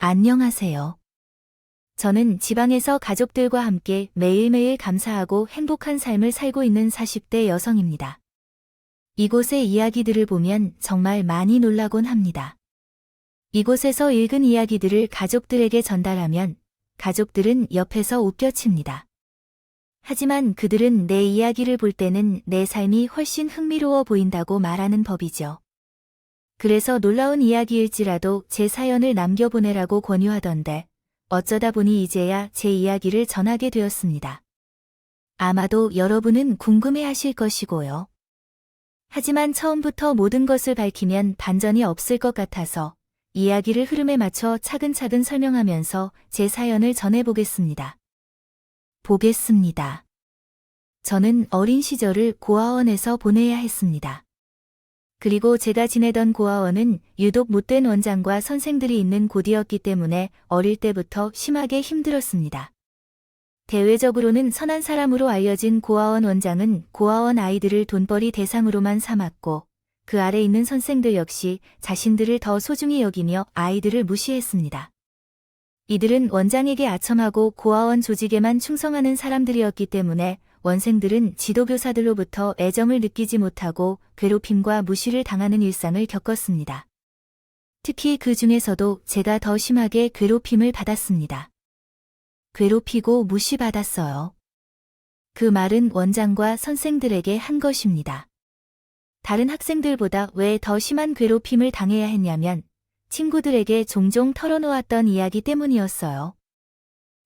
안녕하세요. 저는 지방에서 가족들과 함께 매일매일 감사하고 행복한 삶을 살고 있는 40대 여성입니다. 이곳의 이야기들을 보면 정말 많이 놀라곤 합니다. 이곳에서 읽은 이야기들을 가족들에게 전달하면 가족들은 옆에서 웃겨칩니다. 하지만 그들은 내 이야기를 볼 때는 내 삶이 훨씬 흥미로워 보인다고 말하는 법이죠. 그래서 놀라운 이야기일지라도 제 사연을 남겨보내라고 권유하던데 어쩌다 보니 이제야 제 이야기를 전하게 되었습니다. 아마도 여러분은 궁금해하실 것이고요. 하지만 처음부터 모든 것을 밝히면 반전이 없을 것 같아서 이야기를 흐름에 맞춰 차근차근 설명하면서 제 사연을 전해보겠습니다. 저는 어린 시절을 고아원에서 보내야 했습니다. 그리고 제가 지내던 고아원은 유독 못된 원장과 선생들이 있는 곳이었기 때문에 어릴 때부터 심하게 힘들었습니다. 대외적으로는 선한 사람으로 알려진 고아원 원장은 고아원 아이들을 돈벌이 대상으로만 삼았고 그 아래 있는 선생들 역시 자신들을 더 소중히 여기며 아이들을 무시했습니다. 이들은 원장에게 아첨하고 고아원 조직에만 충성하는 사람들이었기 때문에 원생들은 지도교사들로부터 애정을 느끼지 못하고 괴롭힘과 무시를 당하는 일상을 겪었습니다. 특히 그 중에서도 제가 더 심하게 괴롭힘을 받았습니다. 괴롭히고 무시받았어요. 그 말은 원장과 선생들에게 한 것입니다. 다른 학생들보다 왜 더 심한 괴롭힘을 당해야 했냐면 친구들에게 종종 털어놓았던 이야기 때문이었어요.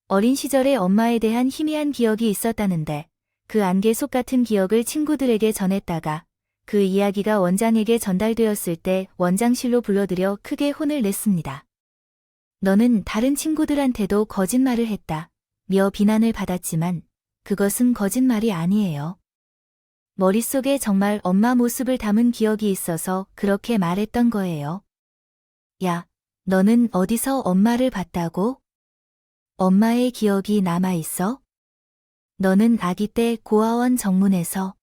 어린 시절에 엄마에 대한 희미한 기억이 있었다는데 그 안개 속 같은 기억을 친구들에게 전했다가 그 이야기가 원장에게 전달되었을 때 원장실로 불러들여 크게 혼을 냈습니다. 너는 다른 친구들한테도 거짓말을 했다. 며 비난을 받았지만 그것은 거짓말이 아니에요. 머릿속에 정말 엄마 모습을 담은 기억이 있어서 그렇게 말했던 거예요. 야, 너는 어디서 엄마를 봤다고? 엄마의 기억이 남아있어? 너는 아기 때 고아원 정문에서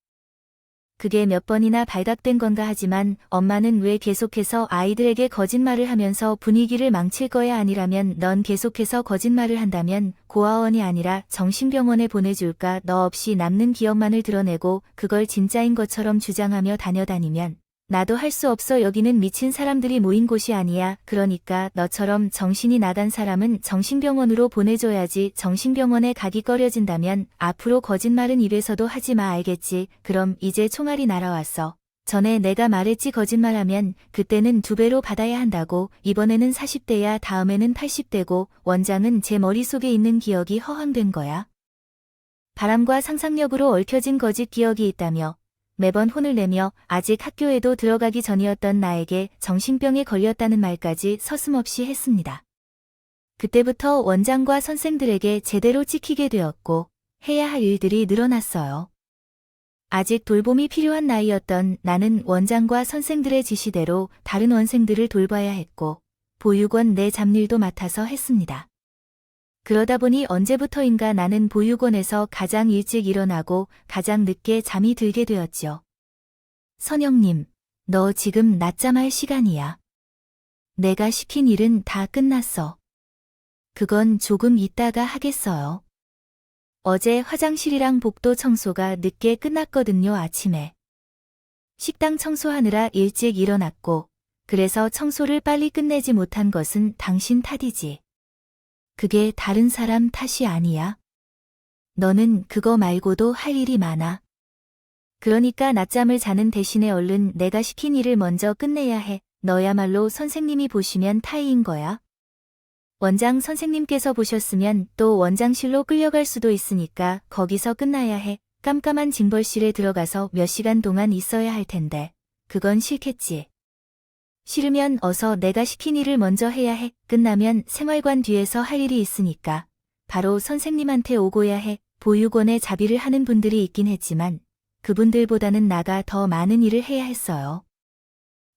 그게 몇 번이나 발각된 건가 하지만 엄마는 왜 계속해서 아이들에게 거짓말을 하면서 분위기를 망칠 거야 아니라면 넌 계속해서 거짓말을 한다면 고아원이 아니라 정신병원에 보내줄까 너 없이 남는 기억만을 드러내고 그걸 진짜인 것처럼 주장하며 다니면 나도 할 수 없어 여기는 미친 사람들이 모인 곳이 아니야. 그러니까 너처럼 정신이 나간 사람은 정신병원으로 보내줘야지. 정신병원에 가기 꺼려진다면 앞으로 거짓말은 입에서도 하지 마 알겠지? 그럼 이제 총알이 날아왔어. 전에 내가 말했지 거짓말하면 그때는 2배로 받아야 한다고. 이번에는 40대야 다음에는 80대고 원장은 제 머릿속에 있는 기억이 허황된 거야. 바람과 상상력으로 얽혀진 거짓 기억이 있다며 매번 혼을 내며 아직 학교에도 들어가기 전이었던 나에게 정신병에 걸렸다는 말까지 서슴없이 했습니다. 그때부터 원장과 선생들에게 제대로 찍히게 되었고 해야 할 일들이 늘어났어요. 아직 돌봄이 필요한 나이였던 나는 원장과 선생들의 지시대로 다른 원생들을 돌봐야 했고 보육원 내 잡일도 맡아서 했습니다. 그러다 보니 언제부터인가 나는 보육원에서 가장 일찍 일어나고 가장 늦게 잠이 들게 되었죠. 선영님, 너 지금 낮잠할 시간이야. 내가 시킨 일은 다 끝났어. 그건 조금 이따가 하겠어요. 어제 화장실이랑 복도 청소가 늦게 끝났거든요 아침에. 식당 청소하느라 일찍 일어났고 그래서 청소를 빨리 끝내지 못한 것은 당신 탓이지. 그게 다른 사람 탓이 아니야. 너는 그거 말고도 할 일이 많아. 그러니까 낮잠을 자는 대신에 얼른 내가 시킨 일을 먼저 끝내야 해. 너야말로 선생님이 보시면 타이인 거야. 원장 선생님께서 보셨으면 또 원장실로 끌려갈 수도 있으니까 거기서 끝나야 해. 깜깜한 징벌실에 들어가서 몇 시간 동안 있어야 할 텐데. 그건 싫겠지. 싫으면 어서 내가 시킨 일을 먼저 해야 해. 끝나면 생활관 뒤에서 할 일이 있으니까 바로 선생님한테 오고야 해. 보육원에 자비를 하는 분들이 있긴 했지만 그분들보다는 나가 더 많은 일을 해야 했어요.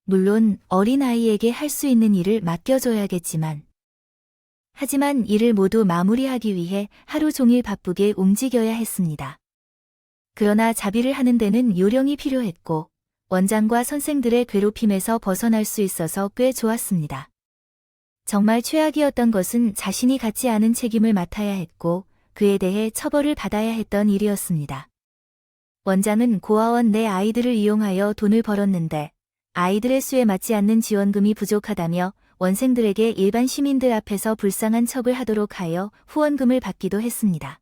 물론 어린아이에게 할 수 있는 일을 맡겨줘야겠지만 하지만 일을 모두 마무리하기 위해 하루 종일 바쁘게 움직여야 했습니다. 그러나 자비를 하는 데는 요령이 필요했고 원장과 선생들의 괴롭힘에서 벗어날 수 있어서 꽤 좋았습니다. 정말 최악이었던 것은 자신이 갖지 않은 책임을 맡아야 했고 그에 대해 처벌을 받아야 했던 일이었습니다. 원장은 고아원 내 아이들을 이용하여 돈을 벌었는데 아이들의 수에 맞지 않는 지원금이 부족하다며 원생들에게 일반 시민들 앞에서 불쌍한 척을 하도록 하여 후원금을 받기도 했습니다.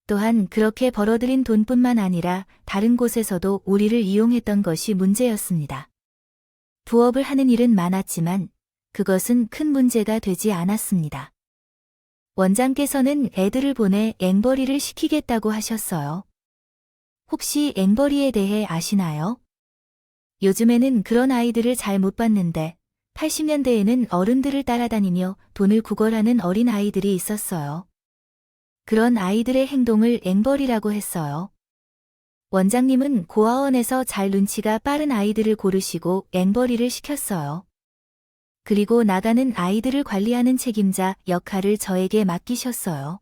또한 그렇게 벌어들인 돈뿐만 아니라 다른 곳에서도 우리를 이용했던 것이 문제였습니다. 부업을 하는 일은 많았지만 그것은 큰 문제가 되지 않았습니다. 원장께서는 애들을 보내 앵벌이를 시키겠다고 하셨어요. 혹시 앵벌이에 대해 아시나요? 요즘에는 그런 아이들을 잘 못 봤는데 80년대에는 어른들을 따라다니며 돈을 구걸하는 어린 아이들이 있었어요. 그런 아이들의 행동을 앵벌이라고 했어요. 원장님은 고아원에서 잘 눈치가 빠른 아이들을 고르시고 앵벌이를 시켰어요. 그리고 나가는 아이들을 관리하는 책임자 역할을 저에게 맡기셨어요.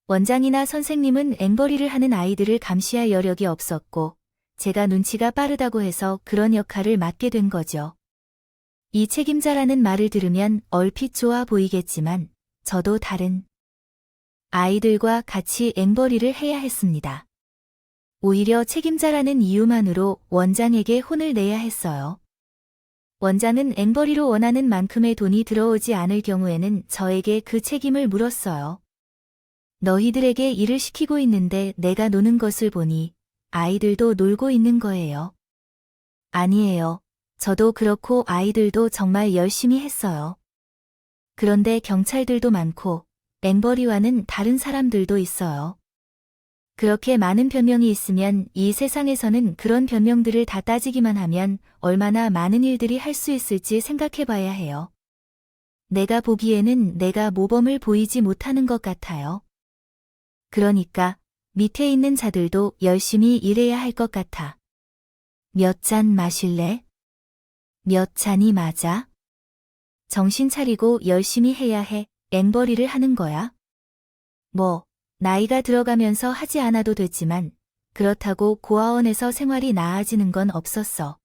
원장이나 선생님은 앵벌이를 하는 아이들을 감시할 여력이 없었고 제가 눈치가 빠르다고 해서 그런 역할을 맡게 된 거죠. 이 책임자라는 말을 들으면 얼핏 좋아 보이겠지만 저도 다른 아이들과 같이 앵벌이를 해야 했습니다. 오히려 책임자라는 이유만으로 원장에게 혼을 내야 했어요. 원장은 앵벌이로 원하는 만큼의 돈이 들어오지 않을 경우에는 저에게 그 책임을 물었어요. 너희들에게 일을 시키고 있는데 내가 노는 것을 보니 아이들도 놀고 있는 거예요. 아니에요. 저도 그렇고 아이들도 정말 열심히 했어요. 그런데 경찰들도 많고 앵벌이와는 다른 사람들도 있어요. 그렇게 많은 변명이 있으면 이 세상에서는 그런 변명들을 다 따지기만 하면 얼마나 많은 일들이 할 수 있을지 생각해 봐야 해요. 내가 보기에는 내가 모범을 보이지 못하는 것 같아요. 그러니까 밑에 있는 자들도 열심히 일해야 할 것 같아. 몇 잔 마실래? 몇 잔이 맞아? 정신 차리고 열심히 해야 해. 앵벌이를 하는 거야. 뭐, 나이가 들어가면서 하지 않아도 됐지만 그렇다고 고아원에서 생활이 나아지는 건 없었어.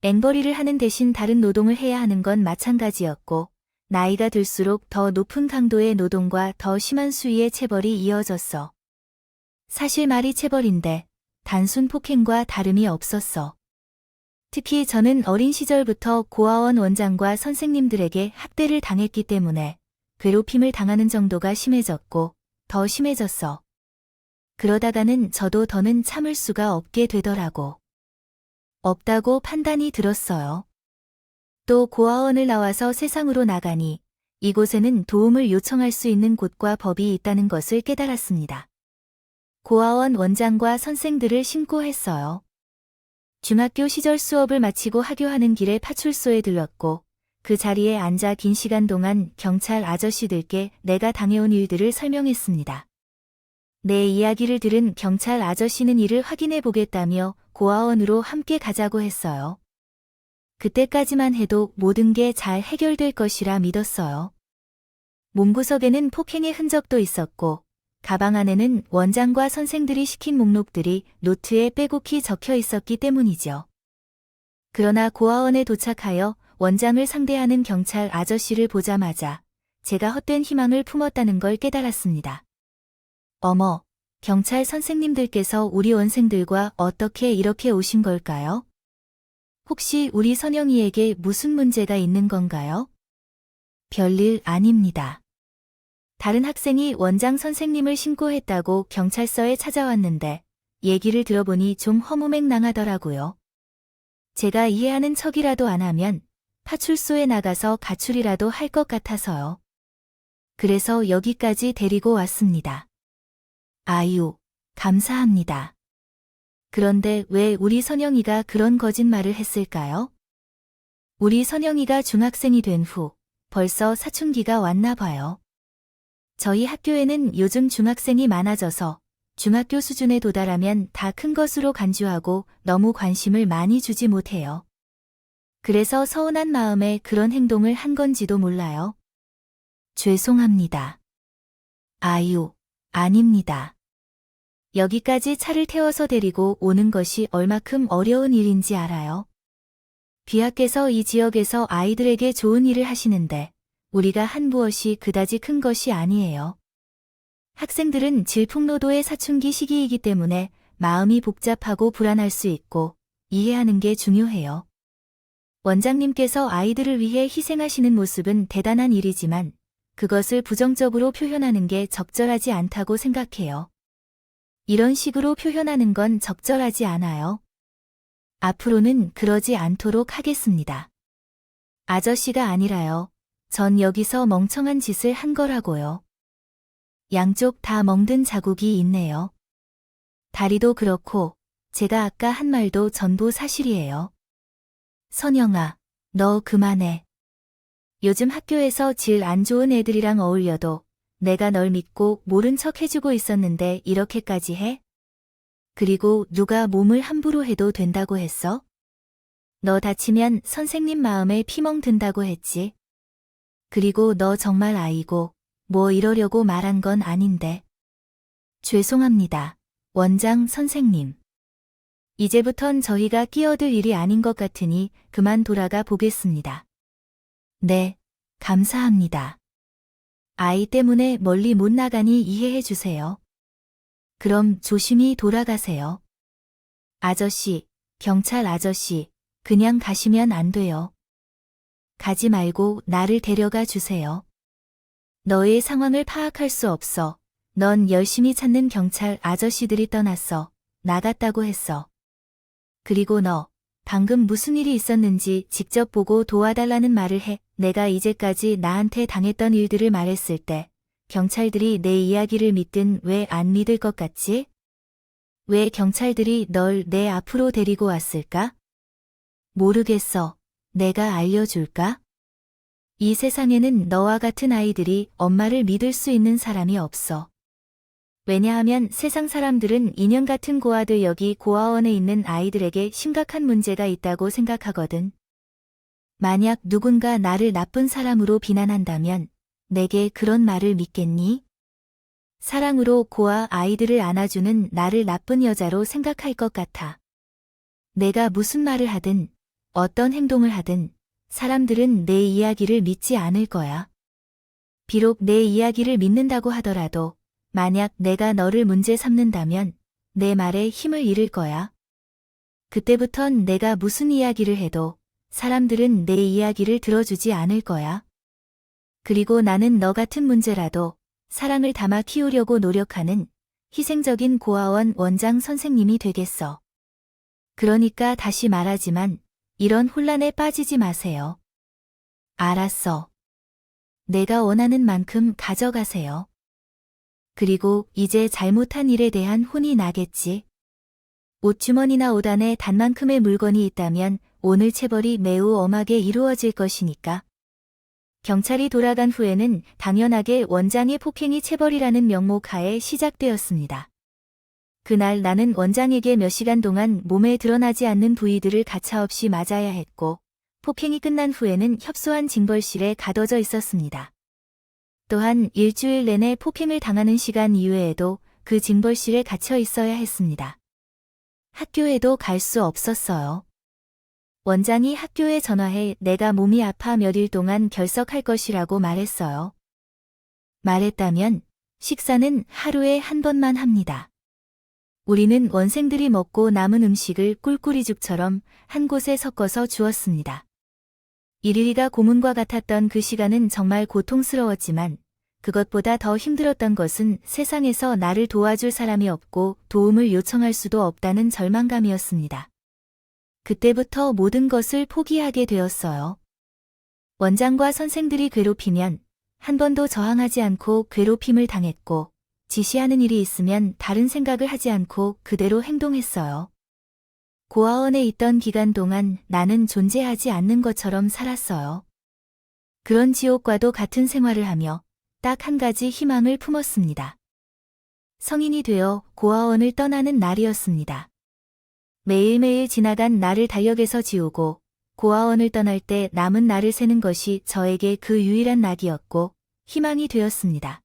앵벌이를 하는 대신 다른 노동을 해야 하는 건 마찬가지였고 나이가 들수록 더 높은 강도의 노동과 더 심한 수위의 체벌이 이어졌어. 사실 말이 체벌인데 단순 폭행과 다름이 없었어. 특히 저는 어린 시절부터 고아원 원장과 선생님들에게 학대를 당했기 때문에 괴롭힘을 당하는 정도가 심해졌고 더 심해졌어. 그러다가는 저도 더는 참을 수가 없게 되더라고. 없다고 판단이 들었어요. 또 고아원을 나와서 세상으로 나가니 이곳에는 도움을 요청할 수 있는 곳과 법이 있다는 것을 깨달았습니다. 고아원 원장과 선생들을 신고했어요. 중학교 시절 수업을 마치고 하교하는 길에 파출소에 들렀고 그 자리에 앉아 긴 시간 동안 경찰 아저씨들께 내가 당해온 일들을 설명했습니다. 내 이야기를 들은 경찰 아저씨는 이를 확인해 보겠다며 고아원으로 함께 가자고 했어요. 그때까지만 해도 모든 게 잘 해결될 것이라 믿었어요. 몸구석에는 폭행의 흔적도 있었고 가방 안에는 원장과 선생들이 시킨 목록들이 노트에 빼곡히 적혀 있었기 때문이죠. 그러나 고아원에 도착하여 원장을 상대하는 경찰 아저씨를 보자마자 제가 헛된 희망을 품었다는 걸 깨달았습니다. 어머, 경찰 선생님들께서 우리 원생들과 어떻게 이렇게 오신 걸까요? 혹시 우리 선영이에게 무슨 문제가 있는 건가요? 별일 아닙니다. 다른 학생이 원장 선생님을 신고했다고 경찰서에 찾아왔는데 얘기를 들어보니 좀 허무맹랑하더라고요. 제가 이해하는 척이라도 안 하면 파출소에 나가서 가출이라도 할 것 같아서요. 그래서 여기까지 데리고 왔습니다. 아유, 감사합니다. 그런데 왜 우리 선영이가 그런 거짓말을 했을까요? 우리 선영이가 중학생이 된 후 벌써 사춘기가 왔나 봐요. 저희 학교에는 요즘 중학생이 많아져서 중학교 수준에 도달하면 다 큰 것으로 간주하고 너무 관심을 많이 주지 못해요. 그래서 서운한 마음에 그런 행동을 한 건지도 몰라요. 죄송합니다. 아유, 아닙니다. 여기까지 차를 태워서 데리고 오는 것이 얼마큼 어려운 일인지 알아요. 비하께서 이 지역에서 아이들에게 좋은 일을 하시는데 우리가 한 무엇이 그다지 큰 것이 아니에요. 학생들은 질풍노도의 사춘기 시기이기 때문에 마음이 복잡하고 불안할 수 있고 이해하는 게 중요해요. 원장님께서 아이들을 위해 희생하시는 모습은 대단한 일이지만 그것을 부정적으로 표현하는 게 적절하지 않다고 생각해요. 이런 식으로 표현하는 건 적절하지 않아요. 앞으로는 그러지 않도록 하겠습니다. 아저씨가 아니라요. 전 여기서 멍청한 짓을 한 거라고요. 양쪽 다 멍든 자국이 있네요. 다리도 그렇고 제가 아까 한 말도 전부 사실이에요. 선영아, 너 그만해. 요즘 학교에서 질 안 좋은 애들이랑 어울려도 내가 널 믿고 모른 척 해주고 있었는데 이렇게까지 해? 그리고 누가 몸을 함부로 해도 된다고 했어? 너 다치면 선생님 마음에 피멍 든다고 했지. 그리고 너 정말 아이고 뭐 이러려고 말한 건 아닌데. 죄송합니다. 원장 선생님. 이제부턴 저희가 끼어들 일이 아닌 것 같으니 그만 돌아가 보겠습니다. 네, 감사합니다. 아이 때문에 멀리 못 나가니 이해해 주세요. 그럼 조심히 돌아가세요. 아저씨, 경찰 아저씨, 그냥 가시면 안 돼요. 가지 말고 나를 데려가 주세요. 너의 상황을 파악할 수 없어. 넌 열심히 찾는 경찰 아저씨들이 떠났어. 나갔다고 했어. 그리고 너, 방금 무슨 일이 있었는지 직접 보고 도와달라는 말을 해. 내가 이제까지 나한테 당했던 일들을 말했을 때 경찰들이 내 이야기를 믿든 왜 안 믿을 것 같지? 왜 경찰들이 널 내 앞으로 데리고 왔을까? 모르겠어. 내가 알려줄까? 이 세상에는 너와 같은 아이들이 엄마를 믿을 수 있는 사람이 없어. 왜냐하면 세상 사람들은 인형 같은 고아들 여기 고아원에 있는 아이들에게 심각한 문제가 있다고 생각하거든. 만약 누군가 나를 나쁜 사람으로 비난한다면 내게 그런 말을 믿겠니? 사랑으로 고아 아이들을 안아주는 나를 나쁜 여자로 생각할 것 같아. 내가 무슨 말을 하든 어떤 행동을 하든 사람들은 내 이야기를 믿지 않을 거야. 비록 내 이야기를 믿는다고 하더라도 만약 내가 너를 문제 삼는다면 내 말에 힘을 잃을 거야. 그때부턴 내가 무슨 이야기를 해도 사람들은 내 이야기를 들어주지 않을 거야. 그리고 나는 너 같은 문제라도 사랑을 담아 키우려고 노력하는 희생적인 고아원 원장 선생님이 되겠어. 그러니까 다시 말하지만 이런 혼란에 빠지지 마세요. 알았어. 내가 원하는 만큼 가져가세요. 그리고 이제 잘못한 일에 대한 혼이 나겠지. 옷주머니나 옷 안에 단만큼의 물건이 있다면 오늘 체벌이 매우 엄하게 이루어질 것이니까. 경찰이 돌아간 후에는 당연하게 원장의 폭행이 체벌이라는 명목 하에 시작되었습니다. 그날 나는 원장에게 몇 시간 동안 몸에 드러나지 않는 부위들을 가차없이 맞아야 했고 폭행이 끝난 후에는 협소한 징벌실에 가둬져 있었습니다. 또한 일주일 내내 폭행을 당하는 시간 이외에도 그 징벌실에 갇혀 있어야 했습니다. 학교에도 갈 수 없었어요. 원장이 학교에 전화해 내가 몸이 아파 몇 일 동안 결석할 것이라고 말했어요. 말했다면 식사는 하루에 한 번만 합니다. 우리는 원생들이 먹고 남은 음식을 꿀꿀이죽처럼 한 곳에 섞어서 주었습니다. 일일이가 고문과 같았던 그 시간은 정말 고통스러웠지만 그것보다 더 힘들었던 것은 세상에서 나를 도와줄 사람이 없고 도움을 요청할 수도 없다는 절망감이었습니다. 그때부터 모든 것을 포기하게 되었어요. 원장과 선생들이 괴롭히면 한 번도 저항하지 않고 괴롭힘을 당했고 지시하는 일이 있으면 다른 생각을 하지 않고 그대로 행동했어요. 고아원에 있던 기간 동안 나는 존재하지 않는 것처럼 살았어요. 그런 지옥과도 같은 생활을 하며 딱 한 가지 희망을 품었습니다. 성인이 되어 고아원을 떠나는 날이었습니다. 매일매일 지나간 나를 달력에서 지우고 고아원을 떠날 때 남은 날을 세는 것이 저에게 그 유일한 낙이었고 희망이 되었습니다.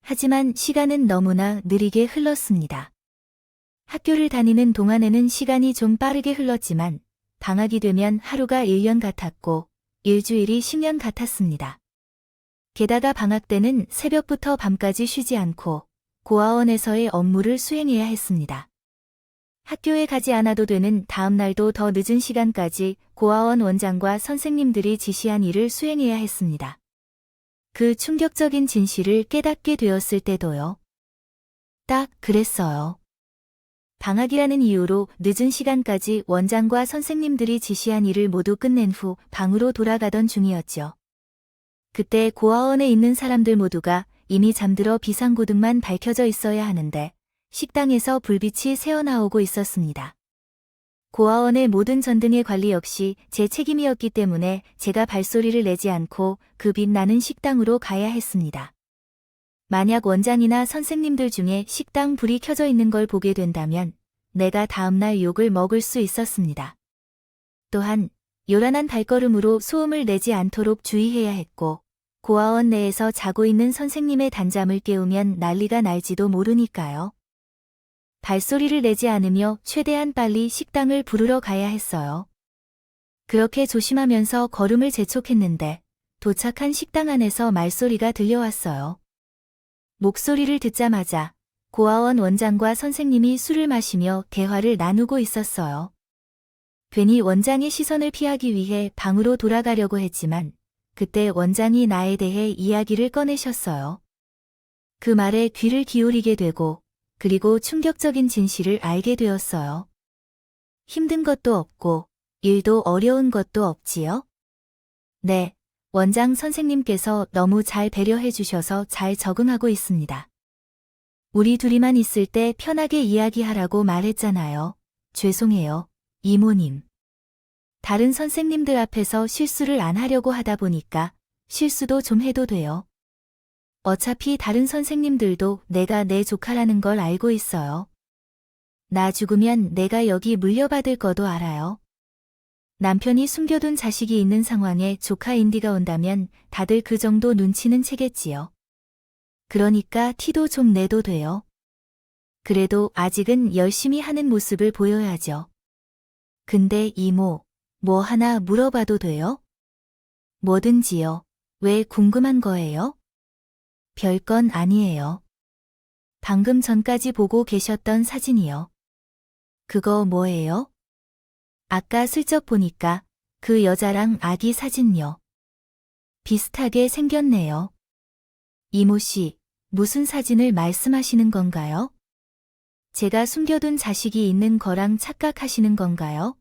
하지만 시간은 너무나 느리게 흘렀습니다. 학교를 다니는 동안에는 시간이 좀 빠르게 흘렀지만 방학이 되면 하루가 1년 같았고 일주일이 10년 같았습니다. 게다가 방학 때는 새벽부터 밤까지 쉬지 않고 고아원에서의 업무를 수행해야 했습니다. 학교에 가지 않아도 되는 다음 날도 더 늦은 시간까지 고아원 원장과 선생님들이 지시한 일을 수행해야 했습니다. 그 충격적인 진실을 깨닫게 되었을 때도요. 딱 그랬어요. 방학이라는 이유로 늦은 시간까지 원장과 선생님들이 지시한 일을 모두 끝낸 후 방으로 돌아가던 중이었죠. 그때 고아원에 있는 사람들 모두가 이미 잠들어 비상구등만 밝혀져 있어야 하는데 식당에서 불빛이 새어나오고 있었습니다. 고아원의 모든 전등의 관리 역시 제 책임이었기 때문에 제가 발소리를 내지 않고 그 빛나는 식당으로 가야 했습니다. 만약 원장이나 선생님들 중에 식당 불이 켜져 있는 걸 보게 된다면 내가 다음날 욕을 먹을 수 있었습니다. 또한 요란한 발걸음으로 소음을 내지 않도록 주의해야 했고 고아원 내에서 자고 있는 선생님의 단잠을 깨우면 난리가 날지도 모르니까요. 발소리를 내지 않으며 최대한 빨리 식당을 부르러 가야 했어요. 그렇게 조심하면서 걸음을 재촉했는데 도착한 식당 안에서 말소리가 들려왔어요. 목소리를 듣자마자 고아원 원장과 선생님이 술을 마시며 대화를 나누고 있었어요. 괜히 원장의 시선을 피하기 위해 방으로 돌아가려고 했지만 그때 원장이 나에 대해 이야기를 꺼내셨어요. 그 말에 귀를 기울이게 되고 그리고 충격적인 진실을 알게 되었어요. 힘든 것도 없고 일도 어려운 것도 없지요? 네, 원장 선생님께서 너무 잘 배려해 주셔서 잘 적응하고 있습니다. 우리 둘이만 있을 때 편하게 이야기하라고 말했잖아요. 죄송해요, 이모님. 다른 선생님들 앞에서 실수를 안 하려고 하다 보니까 실수도 좀 해도 돼요. 어차피 다른 선생님들도 내가 내 조카라는 걸 알고 있어요. 나 죽으면 내가 여기 물려받을 거도 알아요. 남편이 숨겨둔 자식이 있는 상황에 조카 인디가 온다면 다들 그 정도 눈치는 채겠지요. 그러니까 티도 좀 내도 돼요. 그래도 아직은 열심히 하는 모습을 보여야죠. 근데 이모, 뭐 하나 물어봐도 돼요? 뭐든지요. 왜 궁금한 거예요? 별건 아니에요. 방금 전까지 보고 계셨던 사진이요. 그거 뭐예요? 아까 슬쩍 보니까 그 여자랑 아기 사진요. 비슷하게 생겼네요. 이모씨, 무슨 사진을 말씀하시는 건가요? 제가 숨겨둔 자식이 있는 거랑 착각하시는 건가요?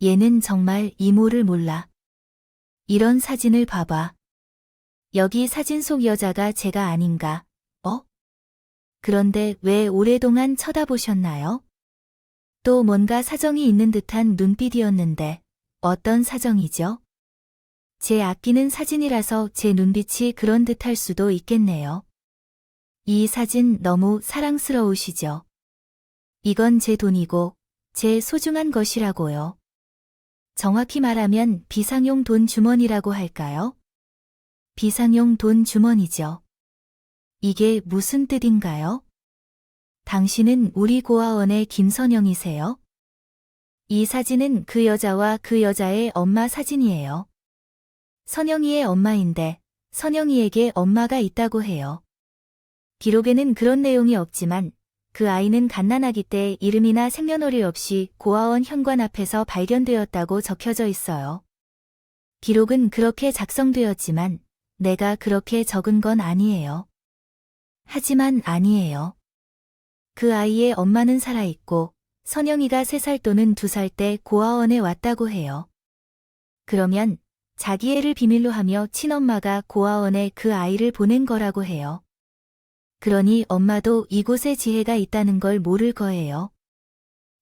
얘는 정말 이모를 몰라. 이런 사진을 봐봐. 여기 사진 속 여자가 제가 아닌가, 그런데 왜 오랫동안 쳐다보셨나요? 또 뭔가 사정이 있는 듯한 눈빛이었는데 어떤 사정이죠? 제 아끼는 사진이라서 제 눈빛이 그런 듯할 수도 있겠네요. 이 사진 너무 사랑스러우시죠? 이건 제 돈이고 제 소중한 것이라고요. 정확히 말하면 비상용 돈 주머니라고 할까요? 비상용 돈 주머니죠. 이게 무슨 뜻인가요? 당신은 우리 고아원의 김선영이세요? 이 사진은 그 여자와 그 여자의 엄마 사진이에요. 선영이의 엄마인데 선영이에게 엄마가 있다고 해요. 기록에는 그런 내용이 없지만 그 아이는 갓난아기 때 이름이나 생년월일 없이 고아원 현관 앞에서 발견되었다고 적혀져 있어요. 기록은 그렇게 작성되었지만 내가 그렇게 적은 건 아니에요. 하지만 아니에요. 그 아이의 엄마는 살아있고 선영이가 3살 또는 2살 때 고아원에 왔다고 해요. 그러면 자기 애를 비밀로 하며 친엄마가 고아원에 그 아이를 보낸 거라고 해요. 그러니 엄마도 이곳에 지혜가 있다는 걸 모를 거예요.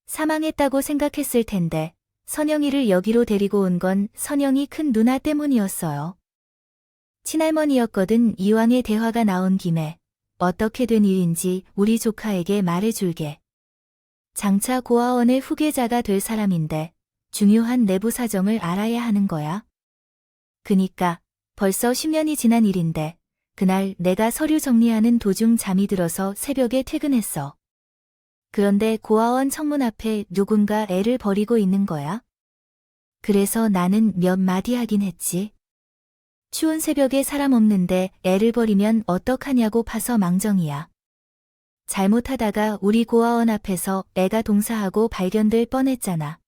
사망했다고 생각했을 텐데 선영이를 여기로 데리고 온 건 선영이 큰 누나 때문이었어요. 친할머니였거든. 이왕의 대화가 나온 김에 어떻게 된 일인지 우리 조카에게 말해줄게. 장차 고아원의 후계자가 될 사람인데 중요한 내부 사정을 알아야 하는 거야. 그니까 벌써 10년이 지난 일인데 그날 내가 서류 정리하는 도중 잠이 들어서 새벽에 퇴근했어. 그런데 고아원 청문 앞에 누군가 애를 버리고 있는 거야. 그래서 나는 몇 마디 하긴 했지. 추운 새벽에 사람 없는데 애를 버리면 어떡하냐고 파서 망정이야. 잘못하다가 우리 고아원 앞에서 애가 동사하고 발견될 뻔했잖아.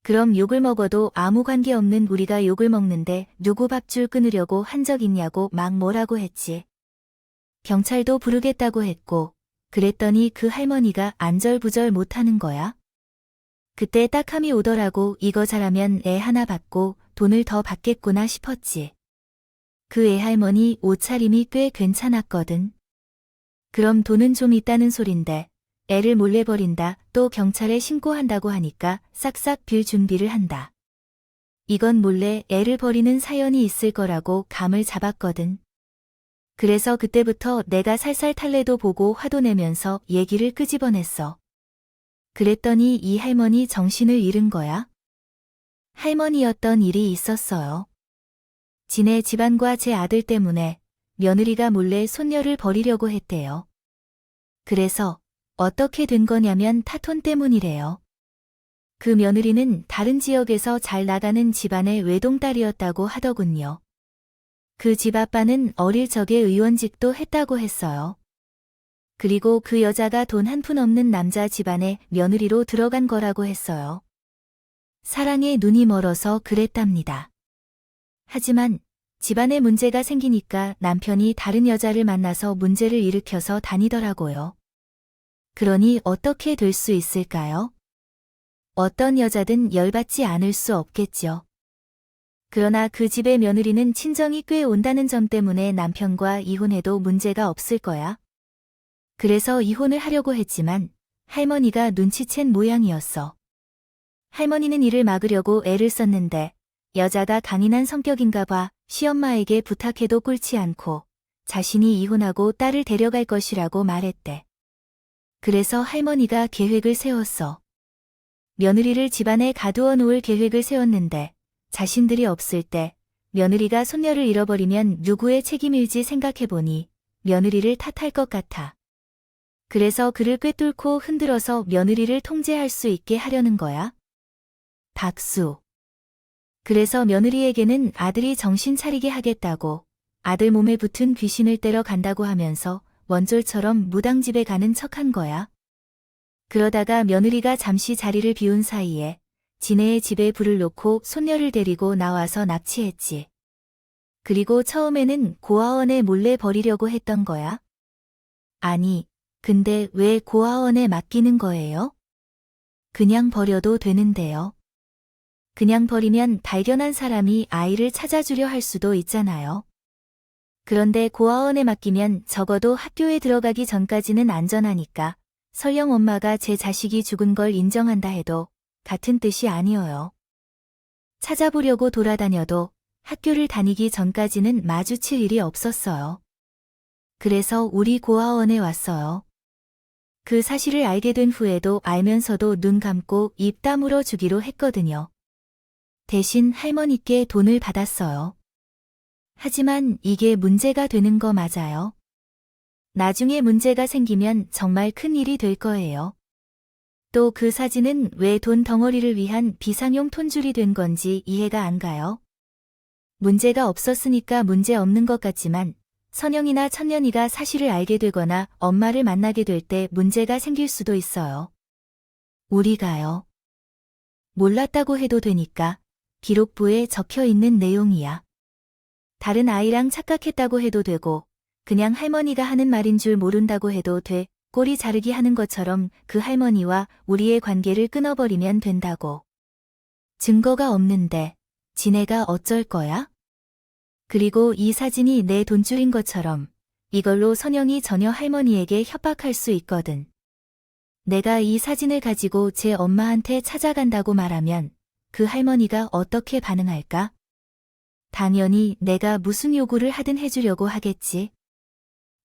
그럼 욕을 먹어도 아무 관계없는 우리가 욕을 먹는데 누구 밥줄 끊으려고 한 적 있냐고 막 뭐라고 했지. 경찰도 부르겠다고 했고, 그랬더니 그 할머니가 안절부절 못하는 거야. 그때 딱함이 오더라고. 이거 잘하면 애 하나 받고 돈을 더 받겠구나 싶었지. 그 애 할머니 옷차림이 꽤 괜찮았거든. 그럼 돈은 좀 있다는 소린데 애를 몰래 버린다, 또 경찰에 신고한다고 하니까 싹싹 빌 준비를 한다. 이건 몰래 애를 버리는 사연이 있을 거라고 감을 잡았거든. 그래서 그때부터 내가 살살 탈래도 보고 화도 내면서 얘기를 끄집어냈어. 그랬더니 이 할머니 정신을 잃은 거야. 할머니였던 일이 있었어요. 지네 집안과 제 아들 때문에 며느리가 몰래 손녀를 버리려고 했대요. 그래서 어떻게 된 거냐면 타톤 때문이래요. 그 며느리는 다른 지역에서 잘 나가는 집안의 외동딸이었다고 하더군요. 그 집 아빠는 어릴 적에 의원직도 했다고 했어요. 그리고 그 여자가 돈 한 푼 없는 남자 집안에 며느리로 들어간 거라고 했어요. 사랑에 눈이 멀어서 그랬답니다. 하지만 집안에 문제가 생기니까 남편이 다른 여자를 만나서 문제를 일으켜서 다니더라고요. 그러니 어떻게 될 수 있을까요? 어떤 여자든 열받지 않을 수 없겠죠. 그러나 그 집의 며느리는 친정이 꽤 온다는 점 때문에 남편과 이혼해도 문제가 없을 거야. 그래서 이혼을 하려고 했지만 할머니가 눈치챈 모양이었어. 할머니는 이를 막으려고 애를 썼는데 여자가 강인한 성격인가 봐. 시엄마에게 부탁해도 꿇지 않고 자신이 이혼하고 딸을 데려갈 것이라고 말했대. 그래서 할머니가 계획을 세웠어. 며느리를 집안에 가두어 놓을 계획을 세웠는데 자신들이 없을 때 며느리가 손녀를 잃어버리면 누구의 책임일지 생각해보니 며느리를 탓할 것 같아. 그래서 그를 꿰뚫고 흔들어서 며느리를 통제할 수 있게 하려는 거야. 박수. 그래서 며느리에게는 아들이 정신 차리게 하겠다고 아들 몸에 붙은 귀신을 때려 간다고 하면서 원졸처럼 무당집에 가는 척한 거야. 그러다가 며느리가 잠시 자리를 비운 사이에 지네의 집에 불을 놓고 손녀를 데리고 나와서 납치했지. 그리고 처음에는 고아원에 몰래 버리려고 했던 거야. 아니, 근데 왜 고아원에 맡기는 거예요? 그냥 버려도 되는데요. 그냥 버리면 발견한 사람이 아이를 찾아주려 할 수도 있잖아요. 그런데 고아원에 맡기면 적어도 학교에 들어가기 전까지는 안전하니까 설령 엄마가 제 자식이 죽은 걸 인정한다 해도 같은 뜻이 아니어요. 찾아보려고 돌아다녀도 학교를 다니기 전까지는 마주칠 일이 없었어요. 그래서 우리 고아원에 왔어요. 그 사실을 알게 된 후에도 알면서도 눈 감고 입 다물어 주기로 했거든요. 대신 할머니께 돈을 받았어요. 하지만 이게 문제가 되는 거 맞아요? 나중에 문제가 생기면 정말 큰 일이 될 거예요. 또 그 사진은 왜 돈 덩어리를 위한 비상용 톤줄이 된 건지 이해가 안 가요. 문제가 없었으니까 문제 없는 것 같지만 선영이나 천년이가 사실을 알게 되거나 엄마를 만나게 될 때 문제가 생길 수도 있어요. 우리가요. 몰랐다고 해도 되니까. 기록부에 적혀 있는 내용이야. 다른 아이랑 착각했다고 해도 되고 그냥 할머니가 하는 말인 줄 모른다고 해도 돼. 꼬리 자르기 하는 것처럼 그 할머니와 우리의 관계를 끊어버리면 된다고. 증거가 없는데 지네가 어쩔 거야? 그리고 이 사진이 내 돈줄인 것처럼 이걸로 선영이 전혀 할머니에게 협박할 수 있거든. 내가 이 사진을 가지고 제 엄마한테 찾아간다고 말하면 그 할머니가 어떻게 반응할까? 당연히 내가 무슨 요구를 하든 해주려고 하겠지.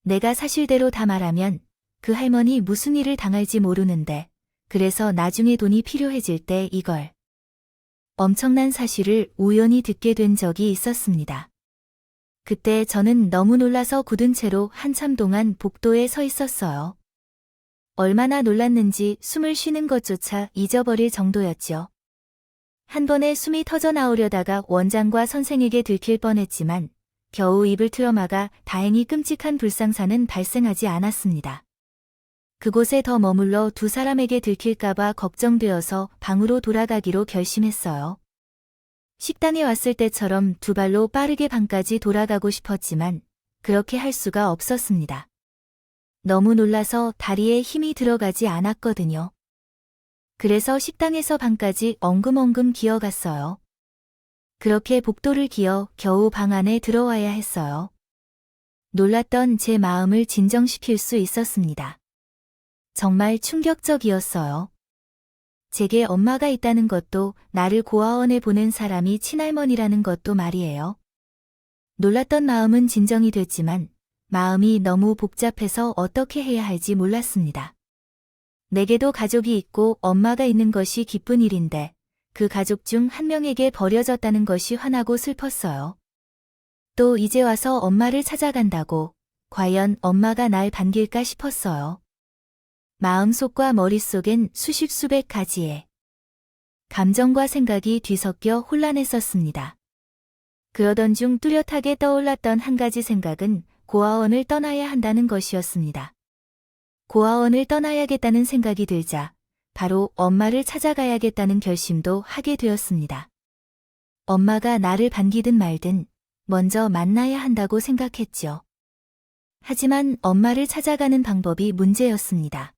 내가 사실대로 다 말하면 그 할머니 무슨 일을 당할지 모르는데 그래서 나중에 돈이 필요해질 때 이걸. 엄청난 사실을 우연히 듣게 된 적이 있었습니다. 그때 저는 너무 놀라서 굳은 채로 한참 동안 복도에 서 있었어요. 얼마나 놀랐는지 숨을 쉬는 것조차 잊어버릴 정도였죠. 한 번에 숨이 터져 나오려다가 원장과 선생에게 들킬 뻔했지만 겨우 입을 틀어막아 다행히 끔찍한 불상사는 발생하지 않았습니다. 그곳에 더 머물러 두 사람에게 들킬까봐 걱정되어서 방으로 돌아가기로 결심했어요. 식당에 왔을 때처럼 두 발로 빠르게 방까지 돌아가고 싶었지만 그렇게 할 수가 없었습니다. 너무 놀라서 다리에 힘이 들어가지 않았거든요. 그래서 식당에서 방까지 엉금엉금 기어갔어요. 그렇게 복도를 기어 겨우 방 안에 들어와야 했어요. 놀랐던 제 마음을 진정시킬 수 있었습니다. 정말 충격적이었어요. 제게 엄마가 있다는 것도 나를 고아원에 보낸 사람이 친할머니라는 것도 말이에요. 놀랐던 마음은 진정이 됐지만 마음이 너무 복잡해서 어떻게 해야 할지 몰랐습니다. 내게도 가족이 있고 엄마가 있는 것이 기쁜 일인데 그 가족 중 한 명에게 버려졌다는 것이 화나고 슬펐어요. 또 이제 와서 엄마를 찾아간다고 과연 엄마가 날 반길까 싶었어요. 마음속과 머릿속엔 수십 수백 가지의 감정과 생각이 뒤섞여 혼란했었습니다. 그러던 중 뚜렷하게 떠올랐던 한 가지 생각은 고아원을 떠나야 한다는 것이었습니다. 고아원을 떠나야겠다는 생각이 들자 바로 엄마를 찾아가야겠다는 결심도 하게 되었습니다. 엄마가 나를 반기든 말든 먼저 만나야 한다고 생각했죠. 하지만 엄마를 찾아가는 방법이 문제였습니다.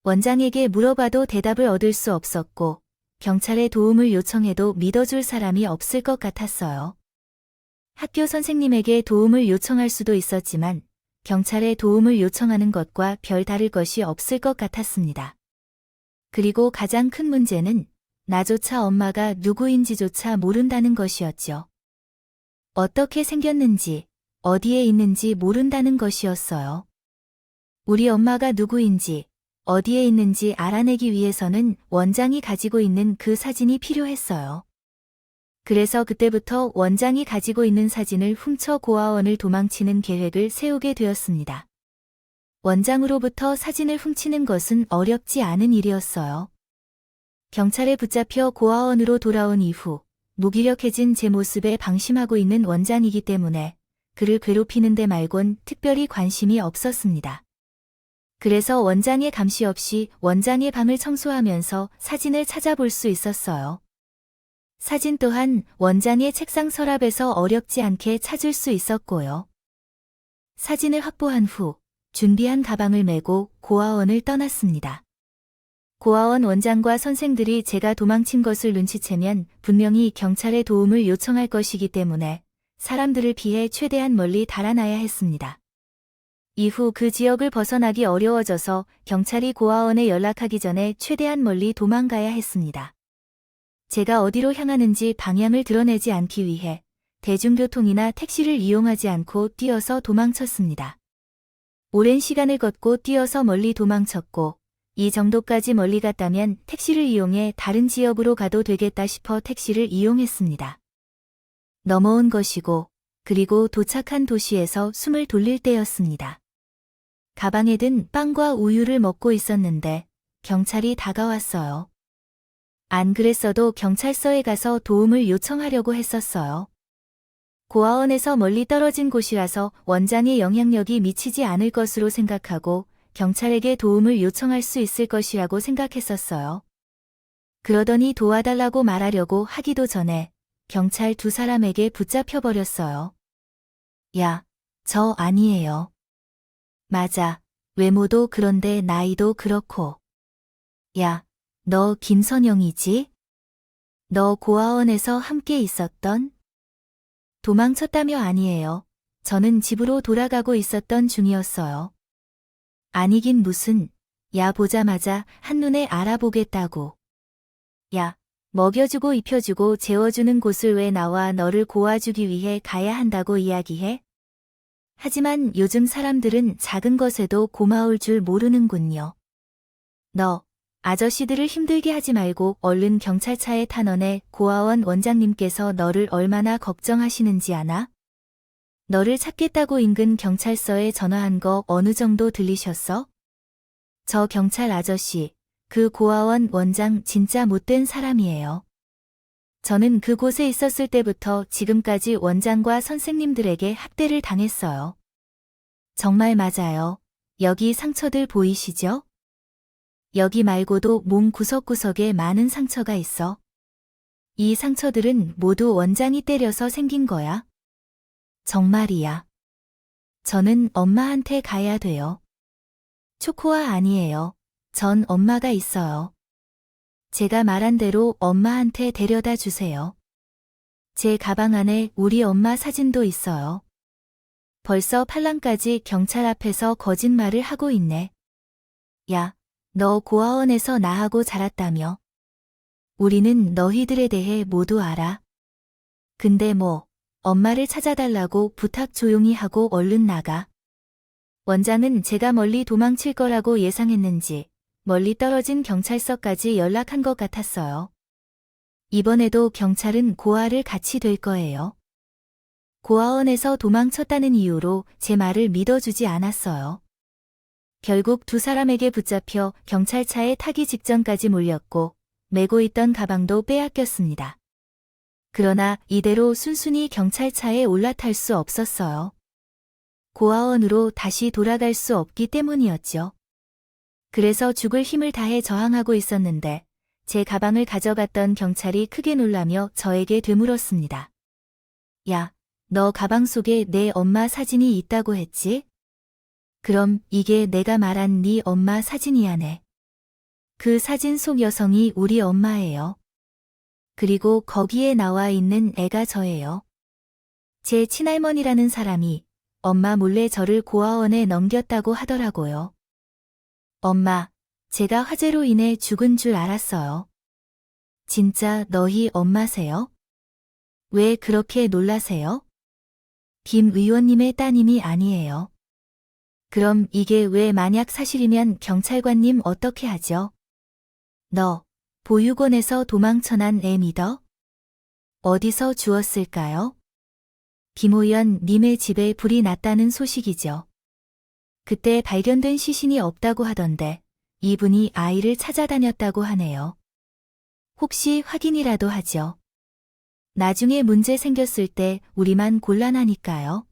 원장에게 물어봐도 대답을 얻을 수 없었고 경찰에 도움을 요청해도 믿어줄 사람이 없을 것 같았어요. 학교 선생님에게 도움을 요청할 수도 있었지만 경찰에 도움을 요청하는 것과 별 다를 것이 없을 것 같았습니다. 그리고 가장 큰 문제는 나조차 엄마가 누구인지조차 모른다는 것이었죠. 어떻게 생겼는지, 어디에 있는지 모른다는 것이었어요. 우리 엄마가 누구인지, 어디에 있는지 알아내기 위해서는 원장이 가지고 있는 그 사진이 필요했어요. 그래서 그때부터 원장이 가지고 있는 사진을 훔쳐 고아원을 도망치는 계획을 세우게 되었습니다. 원장으로부터 사진을 훔치는 것은 어렵지 않은 일이었어요. 경찰에 붙잡혀 고아원으로 돌아온 이후 무기력해진 제 모습에 방심하고 있는 원장이기 때문에 그를 괴롭히는 데 말곤 특별히 관심이 없었습니다. 그래서 원장의 감시 없이 원장의 방을 청소하면서 사진을 찾아볼 수 있었어요. 사진 또한 원장의 책상 서랍에서 어렵지 않게 찾을 수 있었고요. 사진을 확보한 후 준비한 가방을 메고 고아원을 떠났습니다. 고아원 원장과 선생들이 제가 도망친 것을 눈치채면 분명히 경찰의 도움을 요청할 것이기 때문에 사람들을 피해 최대한 멀리 달아나야 했습니다. 이후 그 지역을 벗어나기 어려워져서 경찰이 고아원에 연락하기 전에 최대한 멀리 도망가야 했습니다. 제가 어디로 향하는지 방향을 드러내지 않기 위해 대중교통이나 택시를 이용하지 않고 뛰어서 도망쳤습니다. 오랜 시간을 걷고 뛰어서 멀리 도망쳤고 이 정도까지 멀리 갔다면 택시를 이용해 다른 지역으로 가도 되겠다 싶어 택시를 이용했습니다. 넘어온 것이고 그리고 도착한 도시에서 숨을 돌릴 때였습니다. 가방에 든 빵과 우유를 먹고 있었는데 경찰이 다가왔어요. 안 그랬어도 경찰서에 가서 도움을 요청하려고 했었어요. 고아원에서 멀리 떨어진 곳이라서 원장의 영향력이 미치지 않을 것으로 생각하고 경찰에게 도움을 요청할 수 있을 것이라고 생각했었어요. 그러더니 도와달라고 말하려고 하기도 전에 경찰 두 사람에게 붙잡혀버렸어요. 야, 저 아니에요. 맞아, 외모도 그런데 나이도 그렇고. 야, 너 김선영이지? 너 고아원에서 함께 있었던? 도망쳤다며 아니에요. 저는 집으로 돌아가고 있었던 중이었어요. 아니긴 무슨, 야 보자마자 한눈에 알아보겠다고. 야, 먹여주고 입혀주고 재워주는 곳을 왜 나와 너를 고아주기 위해 가야 한다고 이야기해? 하지만 요즘 사람들은 작은 것에도 고마울 줄 모르는군요. 너, 아저씨들을 힘들게 하지 말고 얼른 경찰차에 탄원해. 고아원 원장님께서 너를 얼마나 걱정하시는지 아나? 너를 찾겠다고 인근 경찰서에 전화한 거 어느 정도 들리셨어? 저 경찰 아저씨, 그 고아원 원장 진짜 못된 사람이에요. 저는 그곳에 있었을 때부터 지금까지 원장과 선생님들에게 학대를 당했어요. 정말 맞아요. 여기 상처들 보이시죠? 여기 말고도 몸 구석구석에 많은 상처가 있어. 이 상처들은 모두 원장이 때려서 생긴 거야. 정말이야. 저는 엄마한테 가야 돼요. 초코아 아니에요. 전 엄마가 있어요. 제가 말한 대로 엄마한테 데려다 주세요. 제 가방 안에 우리 엄마 사진도 있어요. 벌써 팔랑까지 경찰 앞에서 거짓말을 하고 있네. 야, 너 고아원에서 나하고 자랐다며. 우리는 너희들에 대해 모두 알아. 근데 뭐, 엄마를 찾아달라고 부탁 조용히 하고 얼른 나가. 원장은 제가 멀리 도망칠 거라고 예상했는지 멀리 떨어진 경찰서까지 연락한 것 같았어요. 이번에도 경찰은 고아를 같이 될 거예요. 고아원에서 도망쳤다는 이유로 제 말을 믿어주지 않았어요. 결국 두 사람에게 붙잡혀 경찰차에 타기 직전까지 몰렸고 메고 있던 가방도 빼앗겼습니다. 그러나 이대로 순순히 경찰차에 올라탈 수 없었어요. 고아원으로 다시 돌아갈 수 없기 때문이었죠. 그래서 죽을 힘을 다해 저항하고 있었는데 제 가방을 가져갔던 경찰이 크게 놀라며 저에게 되물었습니다. 야, 너 가방 속에 내 엄마 사진이 있다고 했지? 그럼 이게 내가 말한 네 엄마 사진이야네. 그 사진 속 여성이 우리 엄마예요. 그리고 거기에 나와 있는 애가 저예요. 제 친할머니라는 사람이 엄마 몰래 저를 고아원에 넘겼다고 하더라고요. 엄마, 제가 화재로 인해 죽은 줄 알았어요. 진짜 너희 엄마세요? 왜 그렇게 놀라세요? 김 의원님의 따님이 아니에요. 그럼 이게 왜 만약 사실이면 경찰관님 어떻게 하죠? 너, 보육원에서 도망쳐난 애 믿어? 어디서 주웠을까요? 김 의원님의 집에 불이 났다는 소식이죠. 그때 발견된 시신이 없다고 하던데 이분이 아이를 찾아다녔다고 하네요. 혹시 확인이라도 하죠. 나중에 문제 생겼을 때 우리만 곤란하니까요.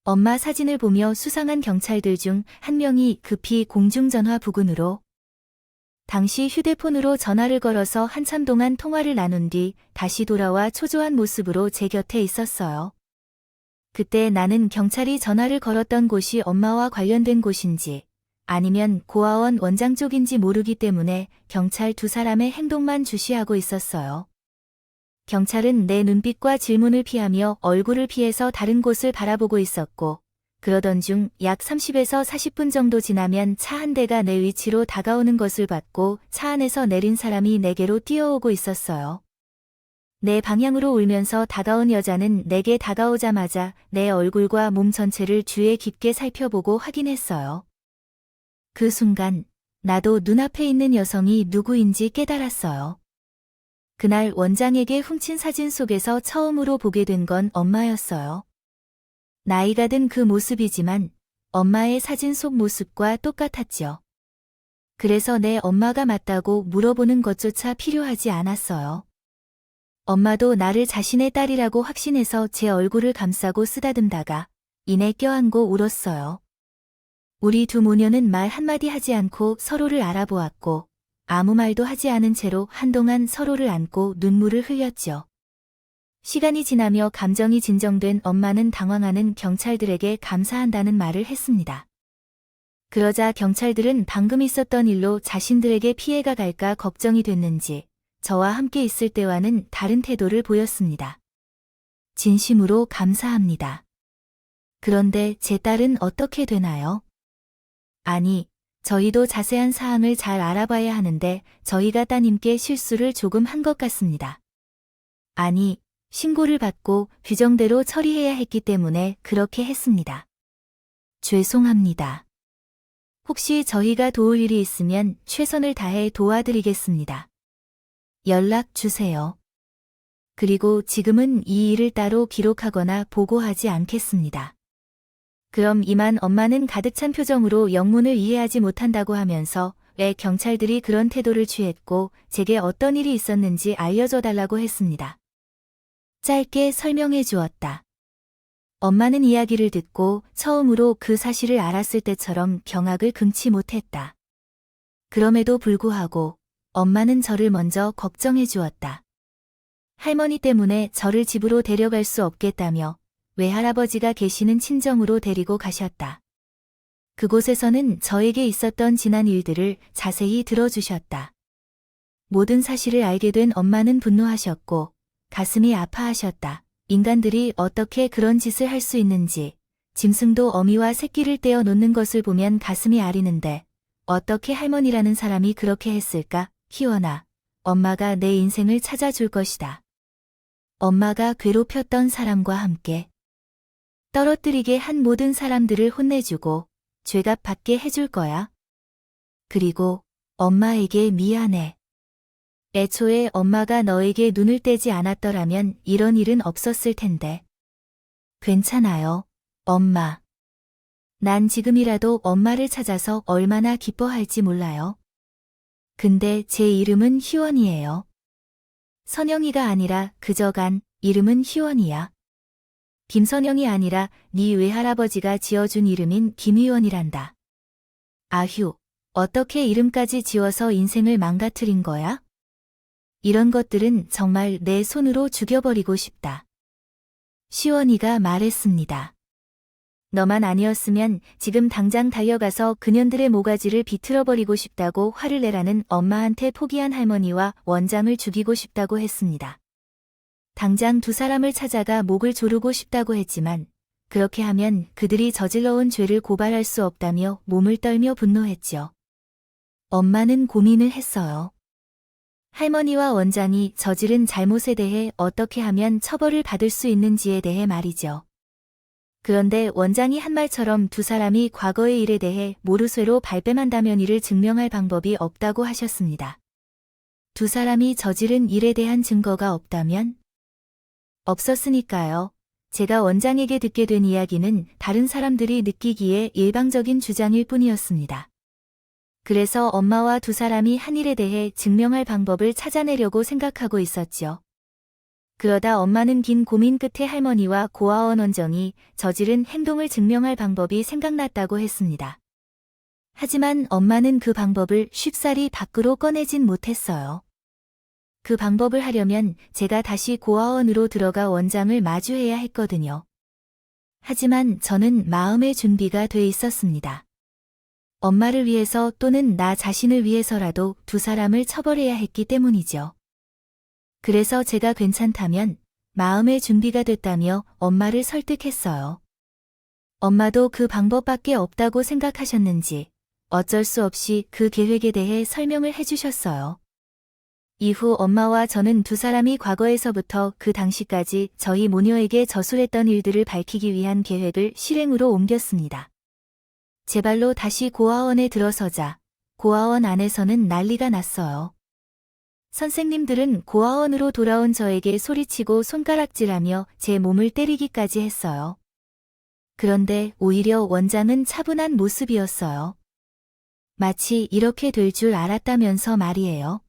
엄마 사진을 보며 수상한 경찰들 중 한 명이 급히 공중전화 부근으로 당시 휴대폰으로 전화를 걸어서 한참 동안 통화를 나눈 뒤 다시 돌아와 초조한 모습으로 제 곁에 있었어요. 그때 나는 경찰이 전화를 걸었던 곳이 엄마와 관련된 곳인지 아니면 고아원 원장 쪽인지 모르기 때문에 경찰 두 사람의 행동만 주시하고 있었어요. 경찰은 내 눈빛과 질문을 피하며 얼굴을 피해서 다른 곳을 바라보고 있었고 그러던 중 약 30에서 40분 정도 지나면 차 한 대가 내 위치로 다가오는 것을 봤고 차 안에서 내린 사람이 내게로 뛰어오고 있었어요. 내 방향으로 울면서 다가온 여자는 내게 다가오자마자 내 얼굴과 몸 전체를 주의 깊게 살펴보고 확인했어요. 그 순간 나도 눈앞에 있는 여성이 누구인지 깨달았어요. 그날 원장에게 훔친 사진 속에서 처음으로 보게 된 건 엄마였어요. 나이가 든 그 모습이지만 엄마의 사진 속 모습과 똑같았죠. 그래서 내 엄마가 맞다고 물어보는 것조차 필요하지 않았어요. 엄마도 나를 자신의 딸이라고 확신해서 제 얼굴을 감싸고 쓰다듬다가 이내 껴안고 울었어요. 우리 두 모녀는 말 한마디 하지 않고 서로를 알아보았고 아무 말도 하지 않은 채로 한동안 서로를 안고 눈물을 흘렸죠. 시간이 지나며 감정이 진정된 엄마는 당황하는 경찰들에게 감사한다는 말을 했습니다. 그러자 경찰들은 방금 있었던 일로 자신들에게 피해가 갈까 걱정이 됐는지 저와 함께 있을 때와는 다른 태도를 보였습니다. 진심으로 감사합니다. 그런데 제 딸은 어떻게 되나요? 아니, 저희도 자세한 사항을 잘 알아봐야 하는데 저희가 따님께 실수를 조금 한 것 같습니다. 아니, 신고를 받고 규정대로 처리해야 했기 때문에 그렇게 했습니다. 죄송합니다. 혹시 저희가 도울 일이 있으면 최선을 다해 도와드리겠습니다. 연락 주세요. 그리고 지금은 이 일을 따로 기록하거나 보고하지 않겠습니다. 그럼 이만 엄마는 가득 찬 표정으로 영문을 이해하지 못한다고 하면서 왜 경찰들이 그런 태도를 취했고 제게 어떤 일이 있었는지 알려줘 달라고 했습니다. 짧게 설명해 주었다. 엄마는 이야기를 듣고 처음으로 그 사실을 알았을 때처럼 경악을 금치 못했다. 그럼에도 불구하고 엄마는 저를 먼저 걱정해 주었다. 할머니 때문에 저를 집으로 데려갈 수 없겠다며 외할아버지가 계시는 친정으로 데리고 가셨다. 그곳에서는 저에게 있었던 지난 일들을 자세히 들어주셨다. 모든 사실을 알게 된 엄마는 분노하셨고 가슴이 아파하셨다. 인간들이 어떻게 그런 짓을 할 수 있는지, 짐승도 어미와 새끼를 떼어 놓는 것을 보면 가슴이 아리는데 어떻게 할머니라는 사람이 그렇게 했을까? 희원아, 엄마가 내 인생을 찾아줄 것이다. 엄마가 괴롭혔던 사람과 함께 떨어뜨리게 한 모든 사람들을 혼내주고 죄값 받게 해줄 거야. 그리고 엄마에게 미안해. 애초에 엄마가 너에게 눈을 떼지 않았더라면 이런 일은 없었을 텐데. 괜찮아요, 엄마. 난 지금이라도 엄마를 찾아서 얼마나 기뻐할지 몰라요. 근데 제 이름은 희원이에요. 선영이가 아니라 그저간 이름은 희원이야. 김선영이 아니라 네 외할아버지가 지어준 이름인 김희원이란다. 아휴, 어떻게 이름까지 지어서 인생을 망가뜨린 거야? 이런 것들은 정말 내 손으로 죽여버리고 싶다. 시원이가 말했습니다. 너만 아니었으면 지금 당장 달려가서 그년들의 모가지를 비틀어버리고 싶다고 화를 내라는 엄마한테 포기한 할머니와 원장을 죽이고 싶다고 했습니다. 당장 두 사람을 찾아가 목을 조르고 싶다고 했지만 그렇게 하면 그들이 저질러온 죄를 고발할 수 없다며 몸을 떨며 분노했죠. 엄마는 고민을 했어요. 할머니와 원장이 저지른 잘못에 대해 어떻게 하면 처벌을 받을 수 있는지에 대해 말이죠. 그런데 원장이 한 말처럼 두 사람이 과거의 일에 대해 모르쇠로 발뺌한다면 이를 증명할 방법이 없다고 하셨습니다. 두 사람이 저지른 일에 대한 증거가 없다면? 없었으니까요. 제가 원장에게 듣게 된 이야기는 다른 사람들이 느끼기에 일방적인 주장일 뿐이었습니다. 그래서 엄마와 두 사람이 한 일에 대해 증명할 방법을 찾아내려고 생각하고 있었죠. 그러다 엄마는 긴 고민 끝에 할머니와 고아원 원장이 저지른 행동을 증명할 방법이 생각났다고 했습니다. 하지만 엄마는 그 방법을 쉽사리 밖으로 꺼내진 못했어요. 그 방법을 하려면 제가 다시 고아원으로 들어가 원장을 마주해야 했거든요. 하지만 저는 마음의 준비가 돼 있었습니다. 엄마를 위해서 또는 나 자신을 위해서라도 두 사람을 처벌해야 했기 때문이죠. 그래서 제가 괜찮다면 마음의 준비가 됐다며 엄마를 설득했어요. 엄마도 그 방법밖에 없다고 생각하셨는지 어쩔 수 없이 그 계획에 대해 설명을 해주셨어요. 이후 엄마와 저는 두 사람이 과거에서부터 그 당시까지 저희 모녀에게 저술했던 일들을 밝히기 위한 계획을 실행으로 옮겼습니다. 제 발로 다시 고아원에 들어서자 고아원 안에서는 난리가 났어요. 선생님들은 고아원으로 돌아온 저에게 소리치고 손가락질하며 제 몸을 때리기까지 했어요. 그런데 오히려 원장은 차분한 모습이었어요. 마치 이렇게 될 줄 알았다면서 말이에요.